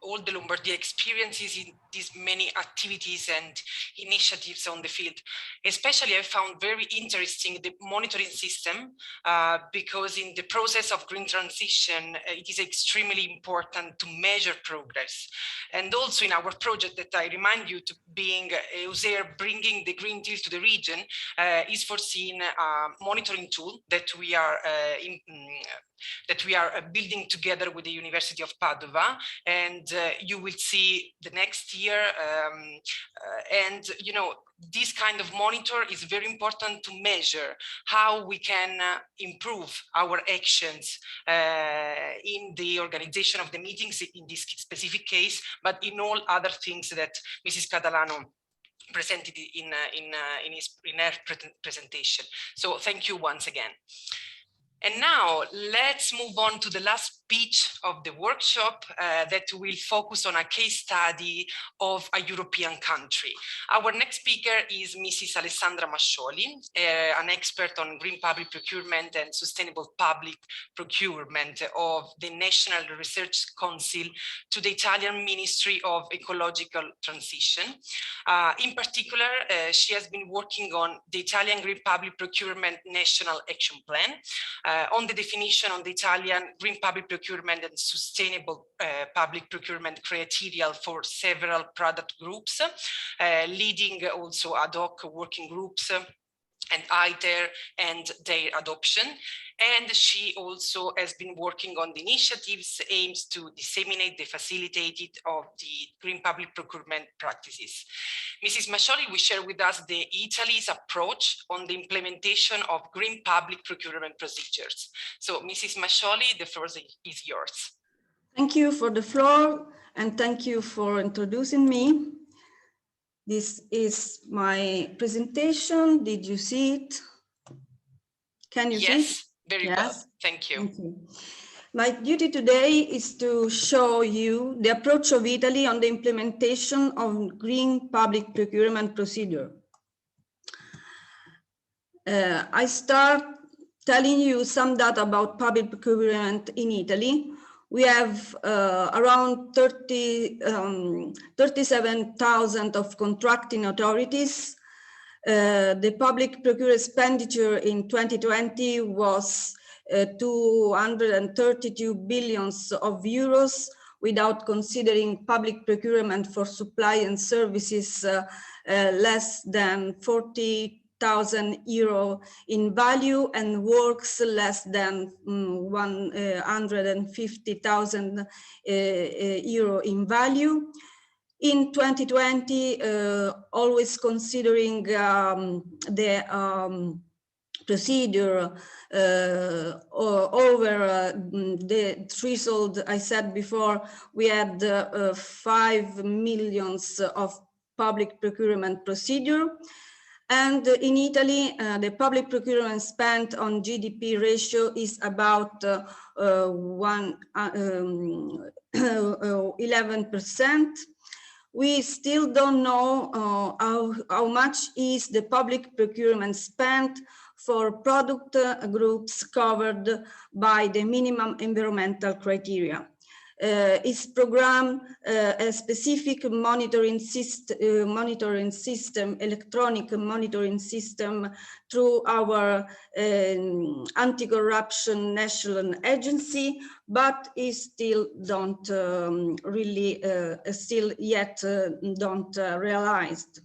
all the Lombardia experiences in these many activities and initiatives on the field. Especially, I found very interesting the monitoring system because in the process of green transition, it is extremely important to measure progress. And also in our project that I remind you to being EUSAIR bringing the Green Deal to the region is foreseen a monitoring tool that we are building together with the University of Padova, and you will see the next year. And you know, this kind of monitor is very important to measure how we can improve our actions in the organization of the meetings in this specific case, but in all other things that Mrs. Catalano presented in her presentation. So thank you once again. And now let's move on to the last speech of the workshop that will focus on a case study of a European country. Our next speaker is Mrs. Alessandra Mascioli, an expert on green public procurement and sustainable public procurement of the National Research Council to the Italian Ministry of Ecological Transition. In particular, she has been working on the Italian Green Public Procurement National Action Plan, on the definition of the Italian green public procurement and sustainable public procurement criteria for several product groups, leading also ad hoc working groups and ITER and their adoption. And she also has been working on the initiatives aims to disseminate the facilitated of the green public procurement practices. Mrs. Mascioli will share with us the Italy's approach on the implementation of green public procurement procedures. So Mrs. Mascioli, the floor is yours. Thank you for the floor, and thank you for introducing me. This is my presentation. Did you see it? Can you see it? Yes, very well. Thank you. Thank you. My duty today is to show you the approach of Italy on the implementation of green public procurement procedure. I start telling you some data about public procurement in Italy. We have around 37,000 of contracting authorities. The public procurement expenditure in 2020 was 232 billions of euros, without considering public procurement for supply and services less than 40,000 euro in value, and works less than 150,000 euro in value. In 2020, always considering the procedure over the threshold I said before, we had 5 million of public procurement procedure. And in Italy, the public procurement spent on GDP ratio is about 11%. We still don't know how much is the public procurement spent for product groups covered by the minimum environmental criteria. Its program a specific monitoring system, electronic monitoring system through our anti-corruption national agency, but is still don't still yet don't realized.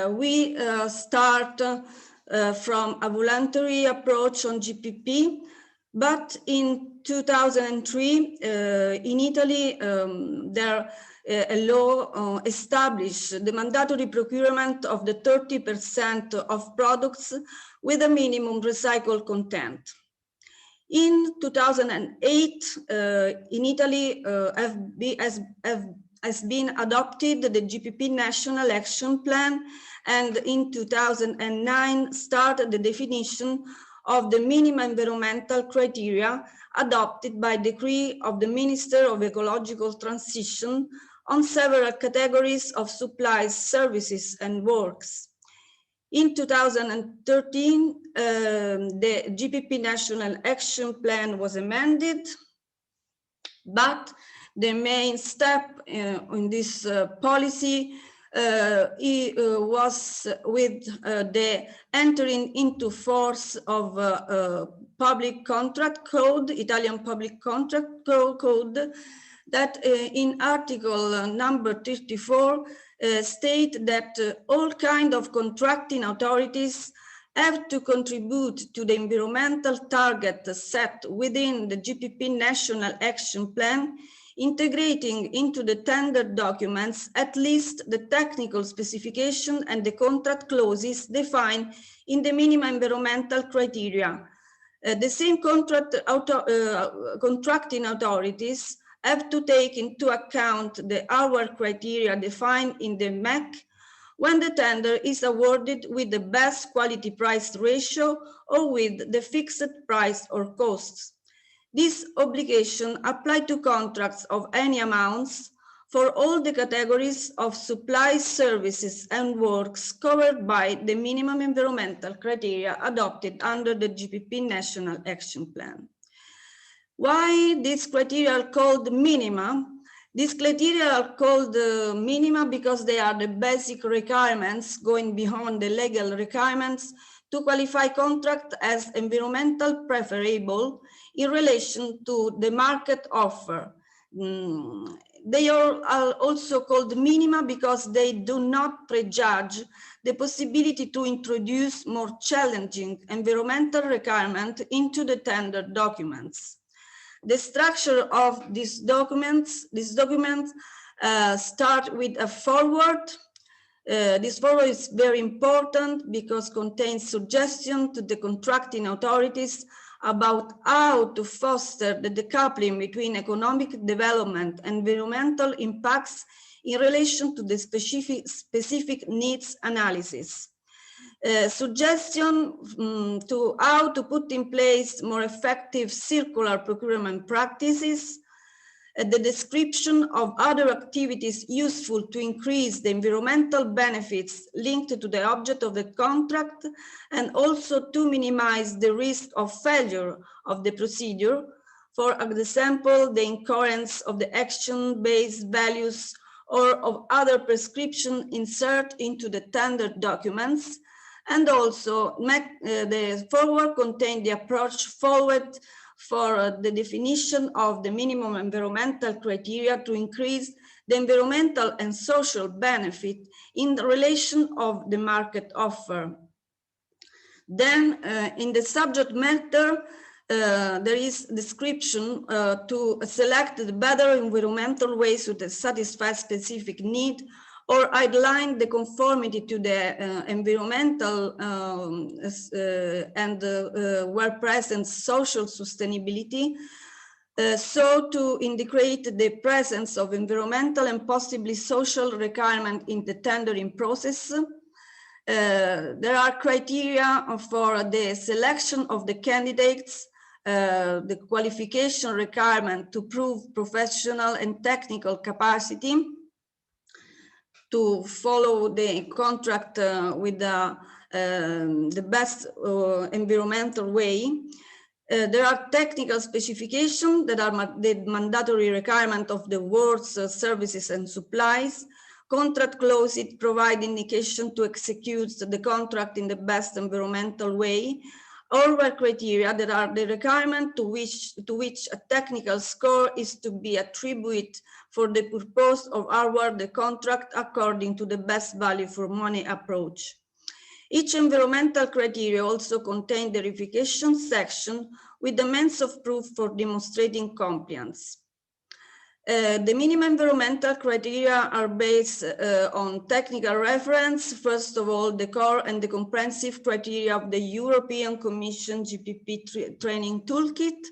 We start from a voluntary approach on GPP, but in 2003, in Italy, a law established the mandatory procurement of the 30% of products with a minimum recycled content. In 2008, in Italy, has been adopted the GPP National Action Plan, and in 2009 started the definition of the minimum environmental criteria adopted by decree of the Minister of Ecological Transition on several categories of supplies, services, and works. In 2013, the GPP National Action Plan was amended, but the main step in this policy was with the entering into force of public contract code, Italian public contract code, that in article number 34 state that all kind of contracting authorities have to contribute to the environmental target set within the GPP National Action Plan, integrating into the tender documents at least the technical specification and the contract clauses defined in the minimum environmental criteria. The same contracting authorities have to take into account the hour criteria defined in the MEC when the tender is awarded with the best quality price ratio or with the fixed price or costs. This obligation applies to contracts of any amounts for all the categories of supplies, services, and works covered by the minimum environmental criteria adopted under the GPP National Action Plan. Why these criteria are called minima? These criteria are called minima because they are the basic requirements going beyond the legal requirements to qualify contract as environmental preferable in relation to the market offer. They are also called minima because they do not prejudge the possibility to introduce more challenging environmental requirements into the tender documents. The structure of these documents start with a forward. This forward is very important because it contains suggestions to the contracting authorities about how to foster the decoupling between economic development and environmental impacts in relation to the specific needs analysis. Suggestion to how to put in place more effective circular procurement practices, the description of other activities useful to increase the environmental benefits linked to the object of the contract, and also to minimize the risk of failure of the procedure, for example, the incurrence of the action-based values or of other prescription insert into the tender documents. And also the forward contain the approach forward for the definition of the minimum environmental criteria to increase the environmental and social benefit in the relation of the market offer. Then in the subject matter, there is description to select the better environmental ways to satisfy specific need, or outline the conformity to the environmental and where present social sustainability, so to indicate the presence of environmental and possibly social requirement in the tendering process. There are criteria for the selection of the candidates, the qualification requirement to prove professional and technical capacity to follow the contract with the best environmental way. There are technical specifications that are the mandatory requirement of the works, services and supplies. Contract clauses provide indication to execute the contract in the best environmental way. All criteria that are the requirement to which a technical score is to be attributed for the purpose of award the contract according to the best value for money approach. Each environmental criteria also contains the verification section with the means of proof for demonstrating compliance. The minimum environmental criteria are based on technical reference. First of all, the core and the comprehensive criteria of the European Commission GPP training toolkit.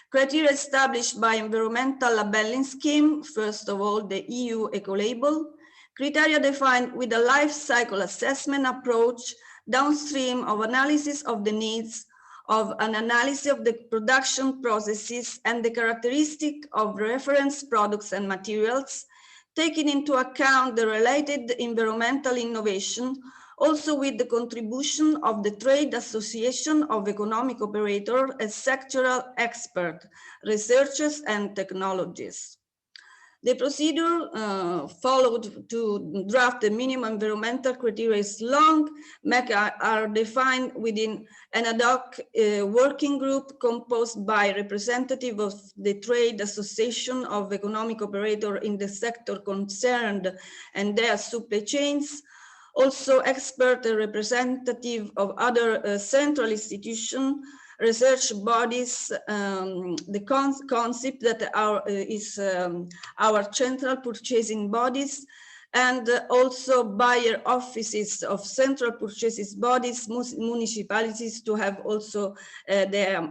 Criteria established by environmental labeling scheme. First of all, the EU eco-label. Criteria defined with a life cycle assessment approach downstream of analysis of the needs of an analysis of the production processes and the characteristic of reference products and materials, taking into account the related environmental innovation, also with the contribution of the Trade Association of Economic Operators as sectoral experts, researchers and technologists. The procedure followed to draft the minimum environmental criteria is long, are defined within an ad hoc working group composed by representatives of the Trade Association of Economic Operators in the sector concerned and their supply chains, also expert representative of other central institutions, research bodies, the concept that is our central purchasing bodies, and also buyer offices of central purchases bodies, municipalities to have also their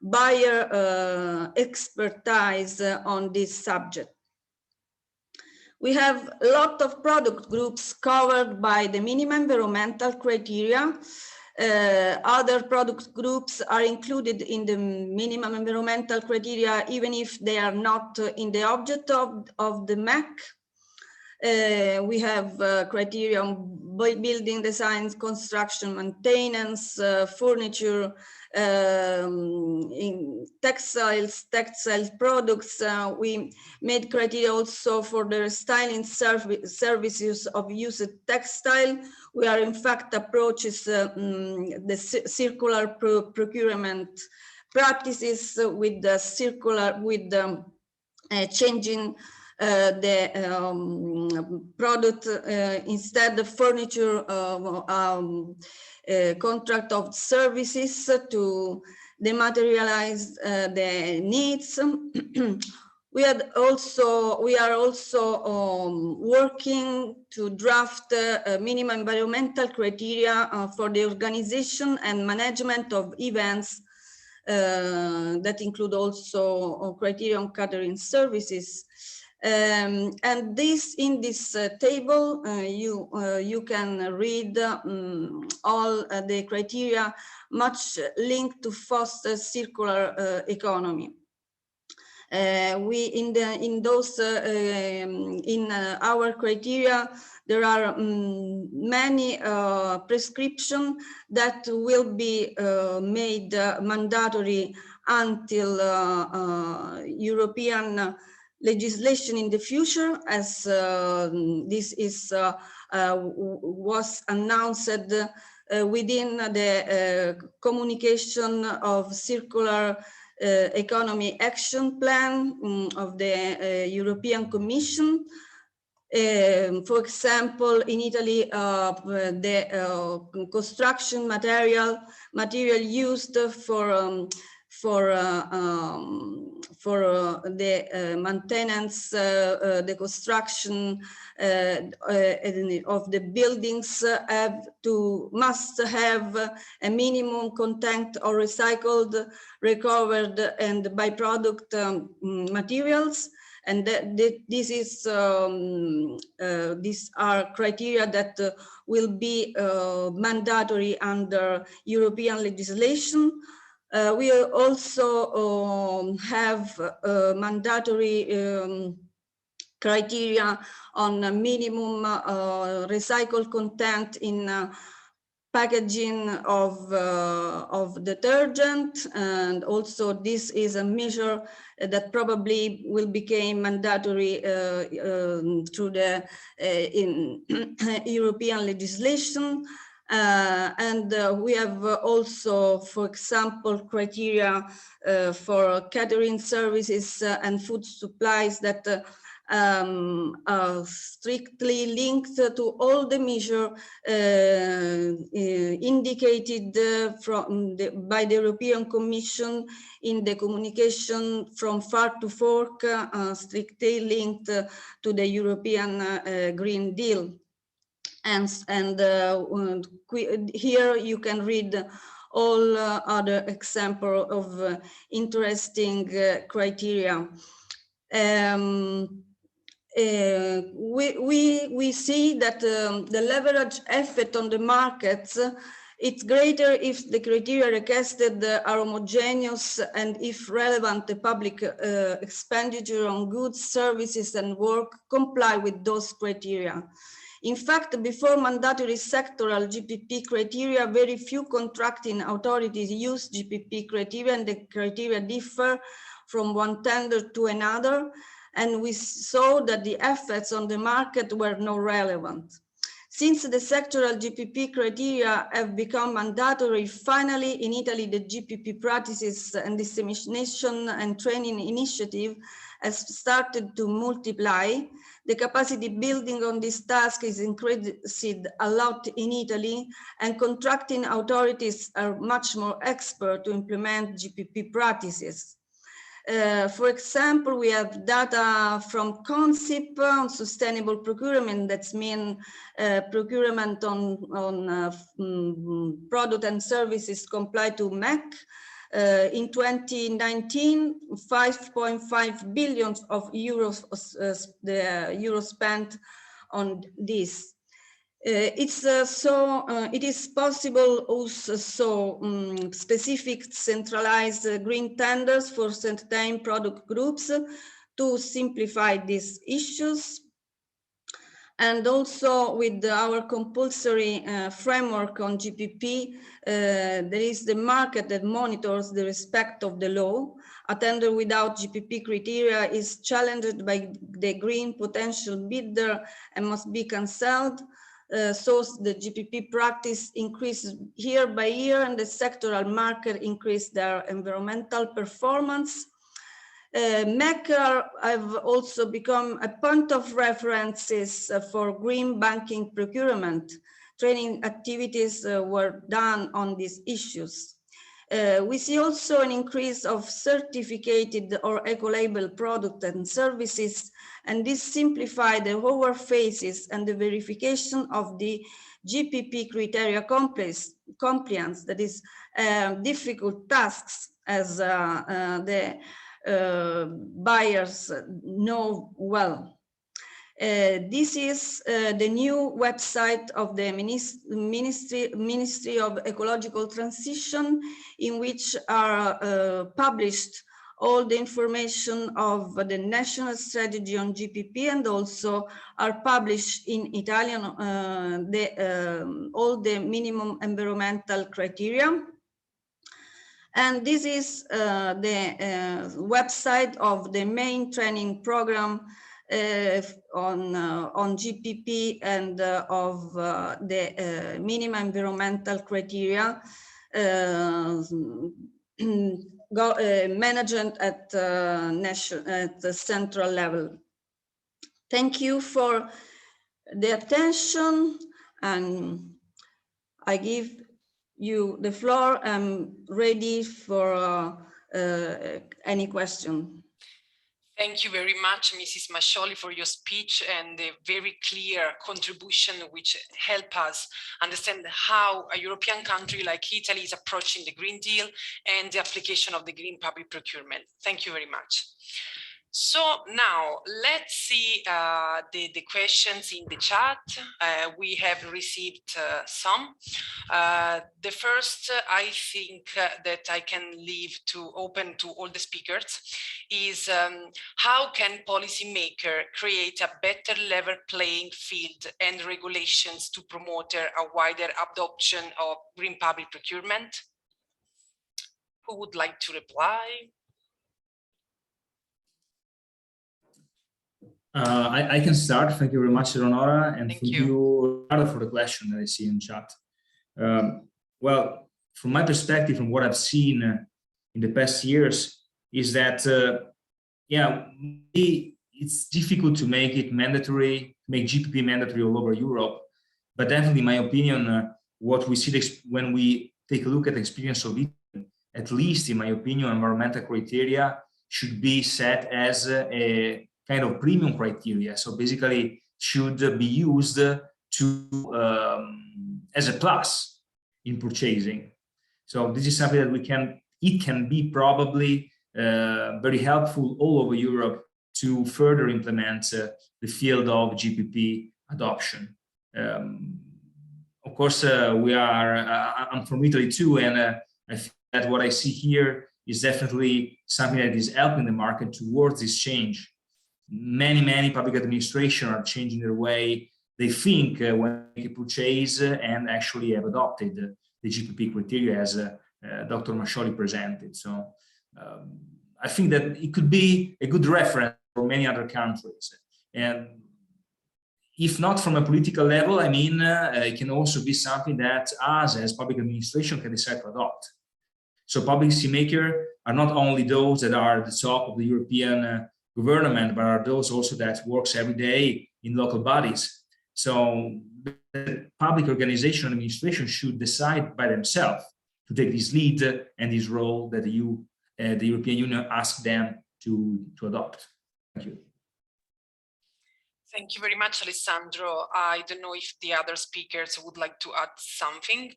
buyer expertise on this subject. We have a lot of product groups covered by the minimum environmental criteria. Other product groups are included in the minimum environmental criteria, even if they are not in the object of the MAC. We have criteria on building designs, construction, maintenance, furniture, in textile products. We made criteria also for the styling services of used textile. We are in fact approaches the circular procurement practices with the circular, with changing the product instead of furniture contract of services to dematerialize the needs. We are also working to draft minimum environmental criteria for the organization and management of events that include also criteria on catering services. And this in this table, you can read all the criteria much linked to foster circular economy. In our criteria, there are many prescriptions that will be made mandatory until European legislation in the future, as this is was announced within the communication of circular economy action plan of the European Commission. For example, in Italy, the construction material used for the maintenance, the construction of the buildings must have a minimum content of recycled, recovered, and byproduct materials. And these are criteria that will be mandatory under European legislation. We also have mandatory criteria on minimum recycled content in packaging of detergent, and also this is a measure that probably will become mandatory through the European legislation. We have also, for example, criteria for catering services and food supplies that are strictly linked to all the measures indicated by the European Commission in the communication From Farm to Fork, strictly linked to the European Green Deal. And here you can read all other examples of interesting criteria. We see that the leverage effect on the markets, it's greater if the criteria requested are homogeneous and if relevant, the public expenditure on goods, services, and work comply with those criteria. In fact, before mandatory sectoral GPP criteria, very few contracting authorities use GPP criteria, and the criteria differ from one tender to another. And we saw that the effects on the market were not relevant. Since the sectoral GPP criteria have become mandatory, finally in Italy, the GPP practices and dissemination and training initiative has started to multiply. The capacity building on this task is increased a lot in Italy, and contracting authorities are much more expert to implement GPP practices. For example, we have data from CONSIP on sustainable procurement. That's mean procurement on product and services comply to MEC. In 2019, 5.5 billion of euros spent on this. It is possible also specific centralized green tenders for certain product groups to simplify these issues. And also with our compulsory framework on GPP, there is the market that monitors the respect of the law. A tender without GPP criteria is challenged by the green potential bidder and must be cancelled. So the GPP practice increases year by year, and the sectoral market increase their environmental performance. MEC have also become a point of references for green banking procurement. Training activities were done on these issues. We see also an increase of certificated or eco-label products and services, and this simplified the whole phases and the verification of the GPP criteria compliance. That is difficult tasks, as the buyers know well. This is the new website of the Ministry of Ecological Transition, in which are published all the information of the national strategy on GPP, and also are published in Italian all the minimum environmental criteria. And this is the website of the main training program on GPP and of the minimum environmental criteria management at the central level. Thank you for the attention, and I give you the floor. I'm ready for any question. Thank you very much, Mrs. Mascioli, for your speech and the very clear contribution which help us understand how a European country like Italy is approaching the Green Deal and the application of the green public procurement. Thank you very much. So now let's see the questions in the chat. We have received some. The first, I think that I can leave to open to all the speakers is how can policymakers create a better level playing field and regulations to promote a wider adoption of green public procurement? Who would like to reply? I can start. Thank you very much, Eleonora, and thank you for the question that I see in chat. Well, from my perspective, from what I've seen in the past years, is that yeah, it's difficult to make it mandatory, make GPP mandatory all over Europe. But definitely, in my opinion, what we see when we take a look at the experience of Italy, at least in my opinion, environmental criteria should be set as a kind of premium criteria. So basically should be used to as a plus in purchasing. So this is something that it can be probably very helpful all over Europe to further implement the field of GPP adoption. Of course, I'm from Italy too, and I think that what I see here is definitely something that is helping the market towards this change. Many public administrations are changing their way they think when they purchase and actually have adopted the GPP criteria as Dr. Mascioli presented. So I think that it could be a good reference for many other countries. And if not from a political level, I mean, it can also be something that us as public administration can decide to adopt. So policymakers are not only those that are at the top of the European government, but are those also that works every day in local bodies. So the public organization and administration should decide by themselves to take this lead and this role that the European Union asked them to adopt. Thank you. Thank you very much, Alessandro. I don't know if the other speakers would like to add something.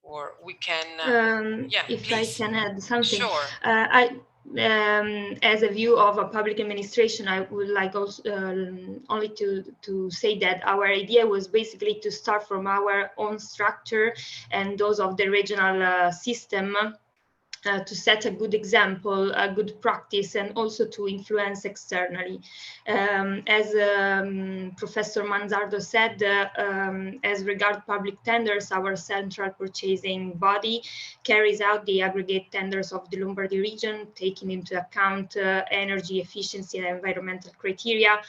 Or we can, yeah, if please. I can add something. Sure. As a view of a public administration, I would like also only to say that our idea was basically to start from our own structure and those of the regional system to set a good example, a good practice, and also to influence externally. As Professor Manzardo said, as regard public tenders, our central purchasing body carries out the aggregate tenders of the Lombardy region, taking into account energy efficiency and environmental criteria,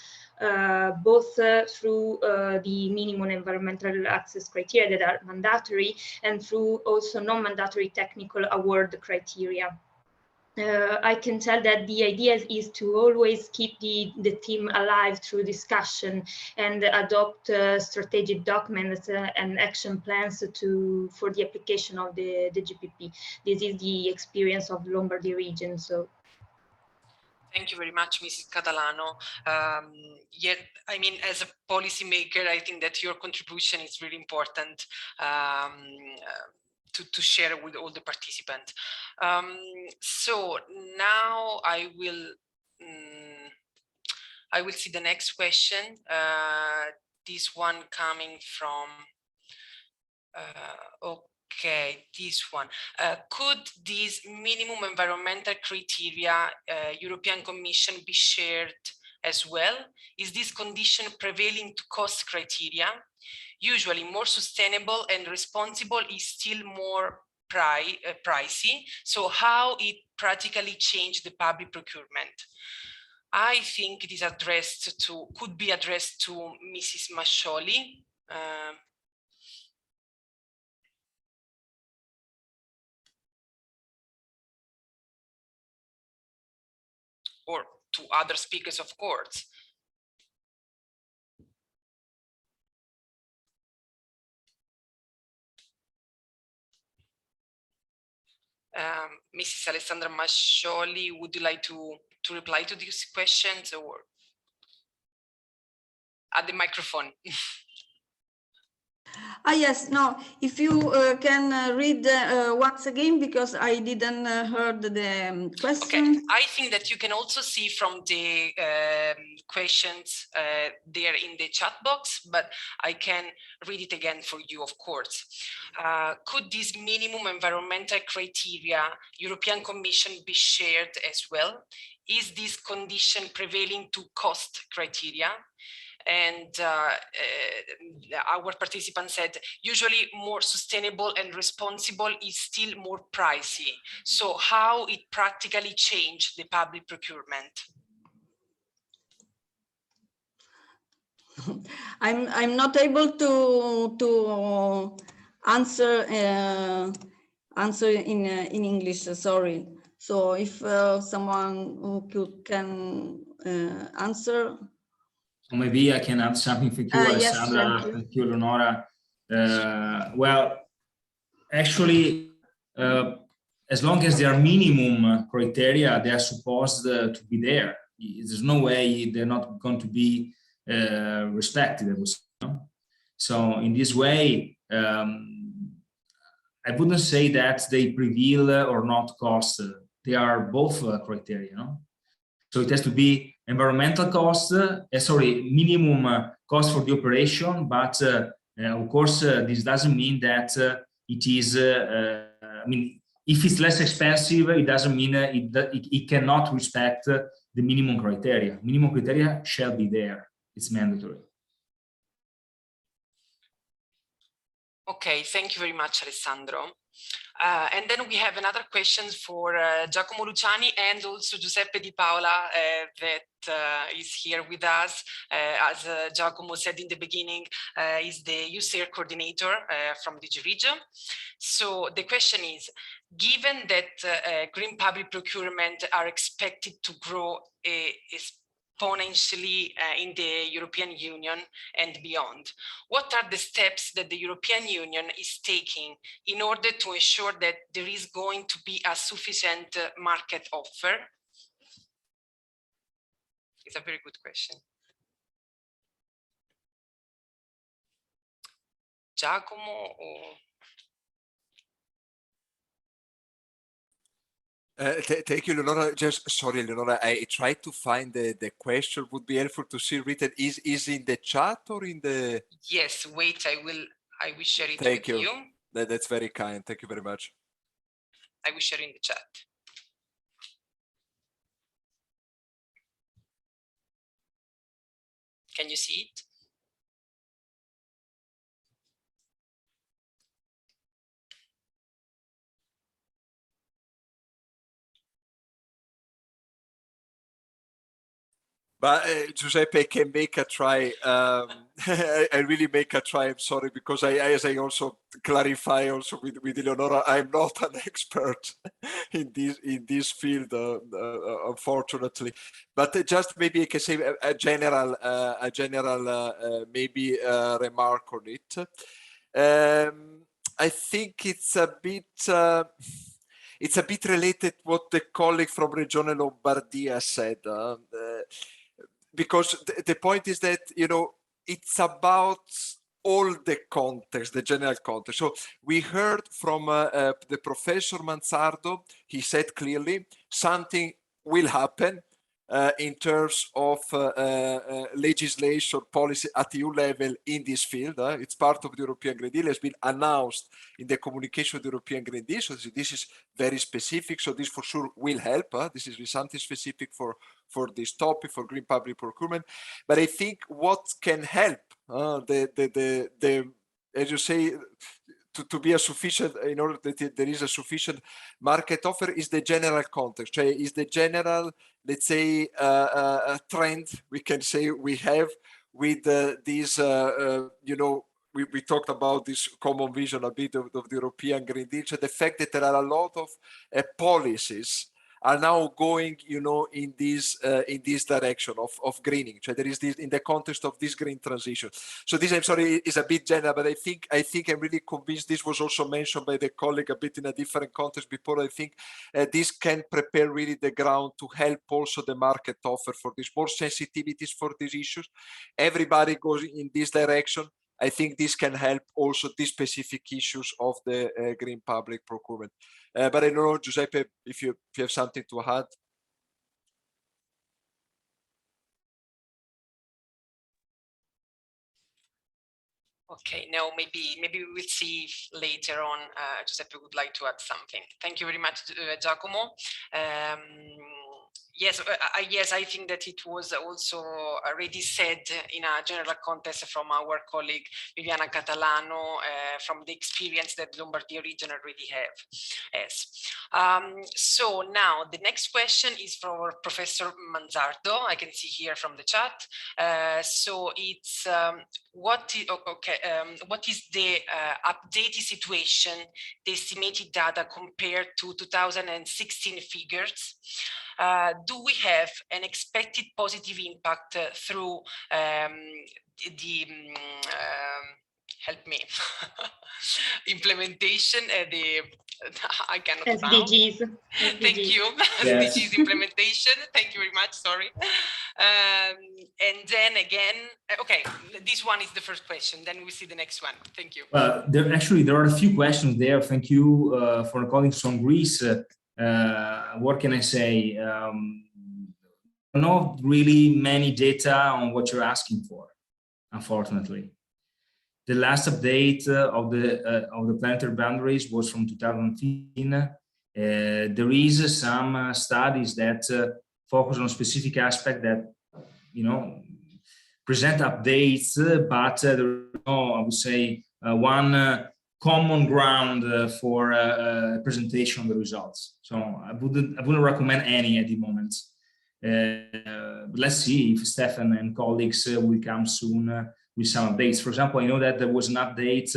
both through the minimum environmental access criteria that are mandatory and through also non-mandatory technical award criteria. I can tell that the idea is to always keep the team alive through discussion and adopt strategic documents and action plans for the application of the GPP. This is the experience of the Lombardy region. So. Thank you very much, Mrs. Catalano. Yet, I mean, as a policymaker, I think that your contribution is really important to share with all the participants. So now I will see the next question. This one coming from Okay, this one. Could these minimum environmental criteria European Commission be shared as well? Is this condition prevailing to cost criteria? Usually more sustainable and responsible is still more pricey. So how it practically changed the public procurement? I think it is addressed to, could be addressed to Mrs. Mascioli. Or to other speakers, of course. Mrs. Alessandra Mascioli, would you like to reply to these questions, or at the microphone? Yes, no, if you can read once again, because I didn't heard the question. Okay, I think that you can also see from the questions there in the chat box, but I can read it again for you, of course. Could these minimum environmental criteria European Commission be shared as well? Is this condition prevailing to cost criteria? And our participant said, usually more sustainable and responsible is still more pricey. So how it practically changed the public procurement? I'm not able to answer in English, sorry. So if someone who can answer. So maybe I can add something for you, Alessandra. Yes, thank you, Leonora. Well, actually, as long as there are minimum criteria, they are supposed to be there. There's no way they're not going to be respected. So in this way, I wouldn't say that they prevail or not cost. They are both criteria. No? So it has to be environmental cost, minimum cost for the operation, but of course this doesn't mean that it is, I mean, if it's less expensive, it doesn't mean it cannot respect the minimum criteria. Minimum criteria shall be there, it's mandatory. Okay, thank you very much, Alessandro. And then we have another question for Giacomo Luciani and also Giuseppe Di Paola that is here with us. As Giacomo said in the beginning, is the EUSAIR coordinator from DG Regio. So the question is, given that green public procurement are expected to grow exponentially in the European Union and beyond, what are the steps that the European Union is taking in order to ensure that there is going to be a sufficient market offer? It's a very good question. Giacomo or... Thank you, Leonora. Just sorry, Leonora. I tried to find the question. Would be helpful to see written. Is in the chat or in the? Yes. Wait. I will share it Thank with you. That's very kind. Thank you very much. I will share in the chat. Can you see it? But Giuseppe, I can make a try. I really make a try. I'm sorry, because as I also clarify also with Eleonora, I'm not an expert in this field, unfortunately. But just maybe I can say a general maybe remark on it. I think it's a bit related to what the colleague from Regione Lombardia said. Because the point is that, you know, it's about all the context, the general context. So we heard from the Professor Manzardo, he said clearly, something will happen. in terms of legislation policy at EU level in this field. It's part of the European Green Deal, has been announced in the communication of the European Green Deal. So this is very specific. So this for sure will help. This is something specific for this topic, for green public procurement. But I think what can help as you say, to be a sufficient, in order that there is a sufficient market offer, is the general context, is the general, let's say, trend we can say we have with these, you know, we talked about this common vision a bit of the European Green Deal, so the fact that there are a lot of policies are now going, you know, in this direction of greening. So there is this in the context of this green transition. So this, I'm sorry, is a bit general, but I think I'm really convinced. This was also mentioned by the colleague a bit in a different context before. I think this can prepare really the ground to help also the market offer for this, more sensitivities for these issues. Everybody goes in this direction. I think this can help also these specific issues of the green public procurement. But I don't know, Giuseppe, if you have something to add. Okay, no, maybe we will see if later on Giuseppe would like to add something. Thank you very much, Giacomo. Yes, yes, I think that it was also already said in a general context from our colleague Viviana Catalano, from the experience that Lombardy region already have. Yes. So now the next question is for Professor Manzardo. I can see here from the chat. So it's what is the updated situation, the estimated data compared to 2016 figures? Do we have an expected positive impact through the help me implementation? I cannot SDGs. now. Thank you. Yes. SDGs implementation. Thank you very much. Sorry. And then again, okay, this one is the first question. Then we see the next one. Thank you. There are a few questions there. Thank you for calling from Greece. What can I say? Not really many data on what you're asking for, unfortunately. The last update of the planetary boundaries was from 2015. There is some studies that focus on a specific aspect that, you know, present updates, but there is no, I would say, one common ground for presentation of the results. So I wouldn't recommend any at the moment. But let's see if Stefan and colleagues will come soon with some updates. For example, I know that there was an update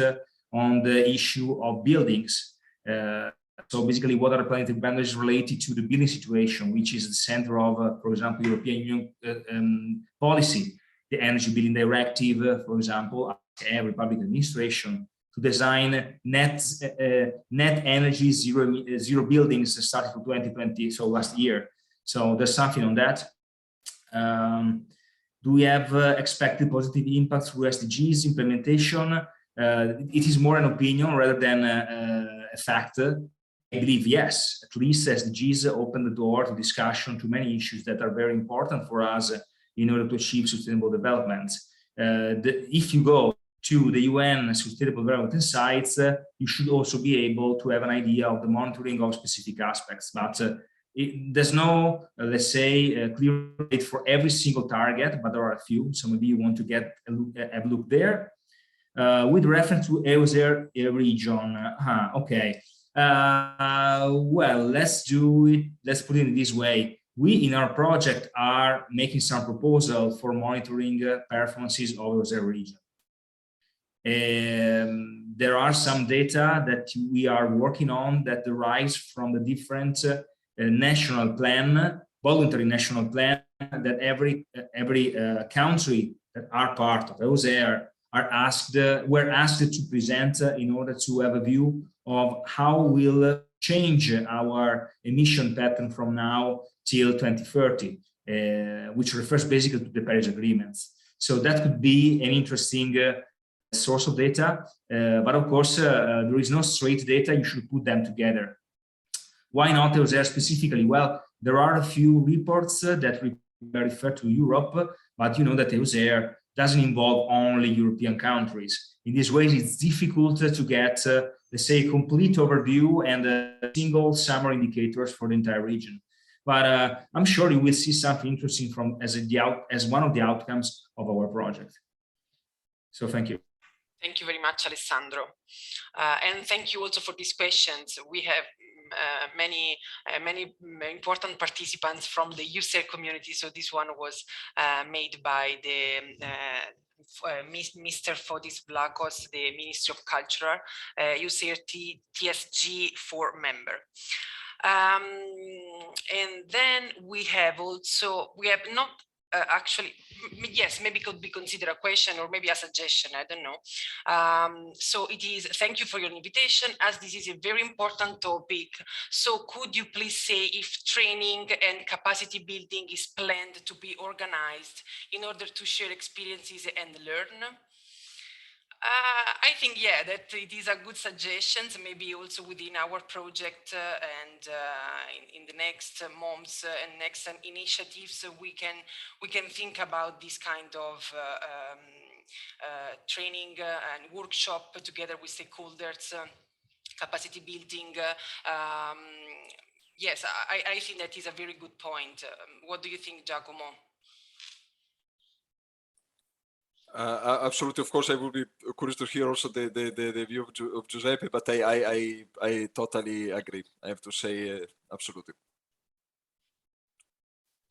on the issue of buildings. So basically, what are the planetary boundaries related to the building situation, which is the center of, for example, European Union policy, the Energy Building Directive, for example, every public administration to design net energy zero buildings starting from 2020, so last year. So there's something on that. Do we have expected positive impacts through SDGs implementation? It is more an opinion rather than a fact. I believe yes, at least SDGs open the door to discussion to many issues that are very important for us in order to achieve sustainable development. If you go to the UN Sustainable Development Insights, you should also be able to have an idea of the monitoring of specific aspects. But there's no, let's say, clear rate for every single target, but there are a few. So maybe you want to have a look there. With reference to EUSAIR region, okay. Well, let's do it. Let's put it this way. We in our project are making some proposal for monitoring performances of EUSAIR region. There are some data that we are working on that derives from the different national plan, voluntary national plan that every country that are part of EUSAIR were asked to present in order to have a view of how we'll change our emission pattern from now till 2030, which refers basically to the Paris agreements. So that could be an interesting source of data, but of course there is no straight data. You should put them together. Why not EUSAIR specifically? Well, there are a few reports that refer to Europe, but you know that EUSAIR doesn't involve only European countries. In this way, it's difficult to get, let's say, a complete overview and single summary indicators for the entire region. But I'm sure you will see something interesting from as one of the outcomes of our project. So thank you. Thank you very much, Alessandro. And thank you also for these questions. We have many important participants from the EUSAIR community. So this one was made by the Mr. Fotis Vlachos, the Ministry of Culture, EUSAIR TSG 4 member. And then we have not actually, yes, maybe could be considered a question or maybe a suggestion, I don't know. So it is, thank you for your invitation, as this is a very important topic. So could you please say if training and capacity building is planned to be organized in order to share experiences and learn? I think, yeah, that it is a good suggestion, maybe also within our project and in the next months and next initiatives, we can think about this kind of training and workshop together with stakeholders, capacity building. Yes, I think that is a very good point. What do you think, Giacomo? Absolutely, of course, I will be curious to hear also the view of Giuseppe, but I totally agree. I have to say, absolutely.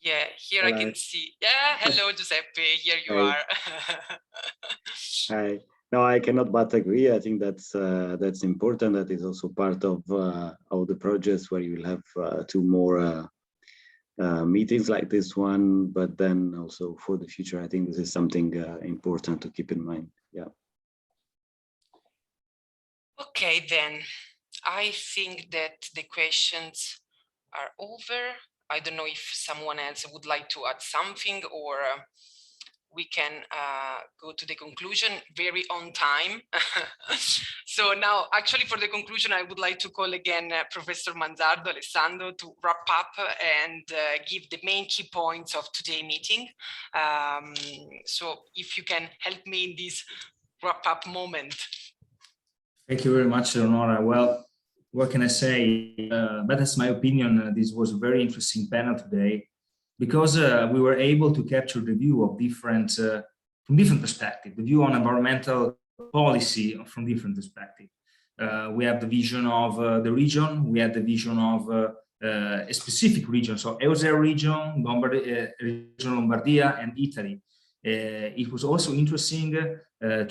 Yeah, here I can see. Yeah, hello, Giuseppe. Here you are. Hi. No, I cannot but agree. I think that's important. That is also part of the projects where you will have 2 more meetings like this one, but then also for the future, I think this is something important to keep in mind. Yeah. Okay, then I think that the questions are over. I don't know if someone else would like to add something, or we can go to the conclusion very on time. So now, actually, for the conclusion, I would like to call again Professor Manzardo, Alessandro, to wrap up and give the main key points of today's meeting. So if you can help me in this wrap-up moment. Thank you very much, Leonora. Well, what can I say? But that's my opinion. This was a very interesting panel today, because we were able to capture the view of from different perspectives, the view on environmental policy from different perspectives. We have the vision of the region, we have the vision of a specific region, so EUSAIR region, Lombardia, and Italy. It was also interesting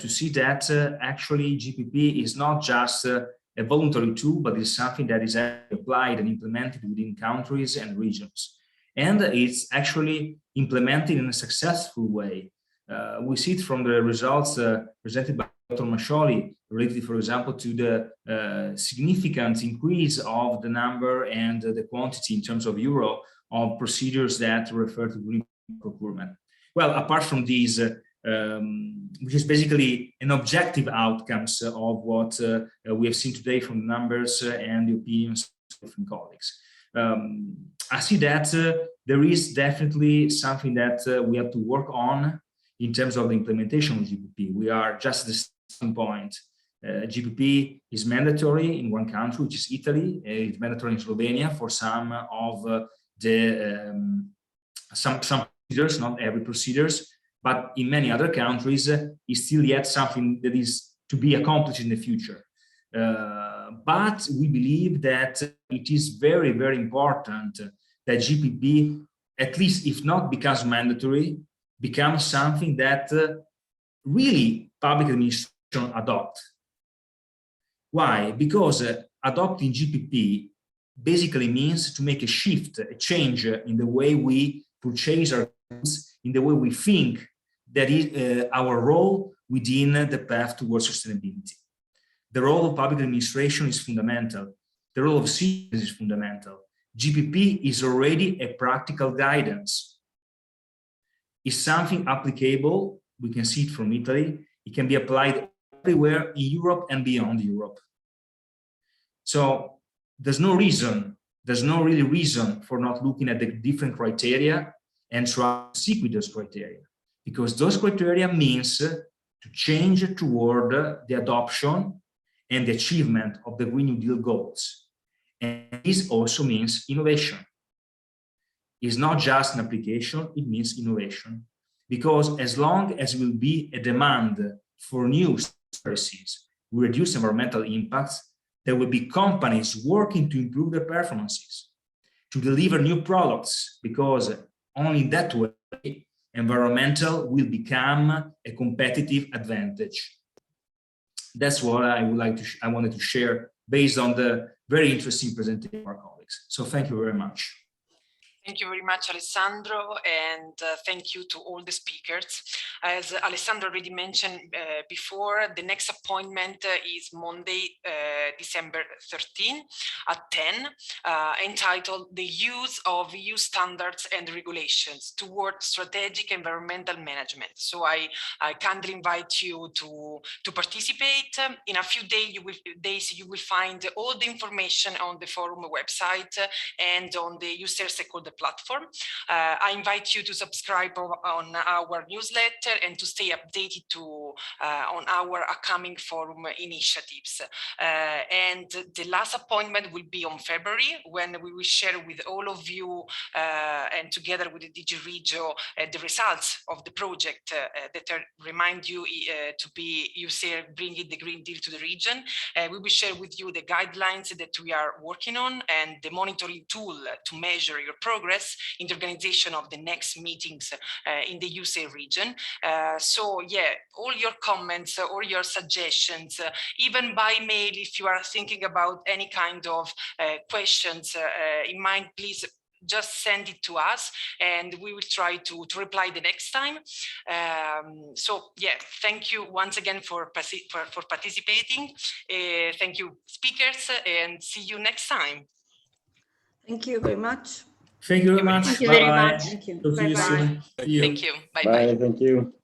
to see that actually GPP is not just a voluntary tool, but is something that is applied and implemented within countries and regions. And it's actually implemented in a successful way. We see it from the results presented by Dr. Mascioli, related, for example, to the significant increase of the number and the quantity in terms of euro of procedures that refer to green procurement. Well, apart from these, which is basically an objective outcomes of what we have seen today from the numbers and the opinions of different colleagues. I see that there is definitely something that we have to work on in terms of the implementation of GPP. We are just at the starting point. GPP is mandatory in one country, which is Italy. It's mandatory in Slovenia for some of some procedures, not every procedures, but in many other countries, is still yet something that is to be accomplished in the future. But we believe that it is very, very important that GPP, at least if not becomes mandatory, becomes something that really public administration adopt. Why? Because adopting GPP basically means to make a shift, a change in the way we purchase our goods, in the way we think that is our role within the path towards sustainability. The role of public administration is fundamental. The role of citizens is fundamental. GPP is already a practical guidance. It's something applicable. We can see it from Italy. It can be applied everywhere in Europe and beyond Europe. So there's no reason there's no really reason for not looking at the different criteria and try to stick with those criteria, because those criteria means to change toward the adoption and the achievement of the Green New Deal goals. And this also means innovation. It's not just an application, it means innovation. Because as long as will be a demand for new services, we reduce environmental impacts, there will be companies working to improve their performances, to deliver new products, because only in that way, environmental will become a competitive advantage. That's what I wanted to share based on the very interesting presentation of our colleagues. So thank you very much. Thank you very much, Alessandro, and thank you to all the speakers. As Alessandro already mentioned before, the next appointment is Monday, December 13 at 10, entitled The Use of EU Standards and Regulations Toward Strategic Environmental Management. So I kindly invite you to participate. In a few days, you will find all the information on the forum website and on the EUSAIR stakeholder platform. I invite you to subscribe on our newsletter and to stay updated on our upcoming forum initiatives. And the last appointment will be on February, when we will share with all of you and together with the DG Regio the results of the project that remind you to be EUSAIR bringing the Green Deal to the region. We will share with you the guidelines that we are working on and the monitoring tool to measure your progress in the organization of the next meetings in the EUSAIR region. So yeah, all your comments or your suggestions, even by mail, if you are thinking about any kind of questions in mind, please just send it to us and we will try to reply the next time. So yeah, thank you once again for participating. Thank you, speakers, and see you next time. Thank you very much. Thank you very much. Thank you very much. Thank you. Talk to you soon. Thank you. Bye Bye. bye. Thank you.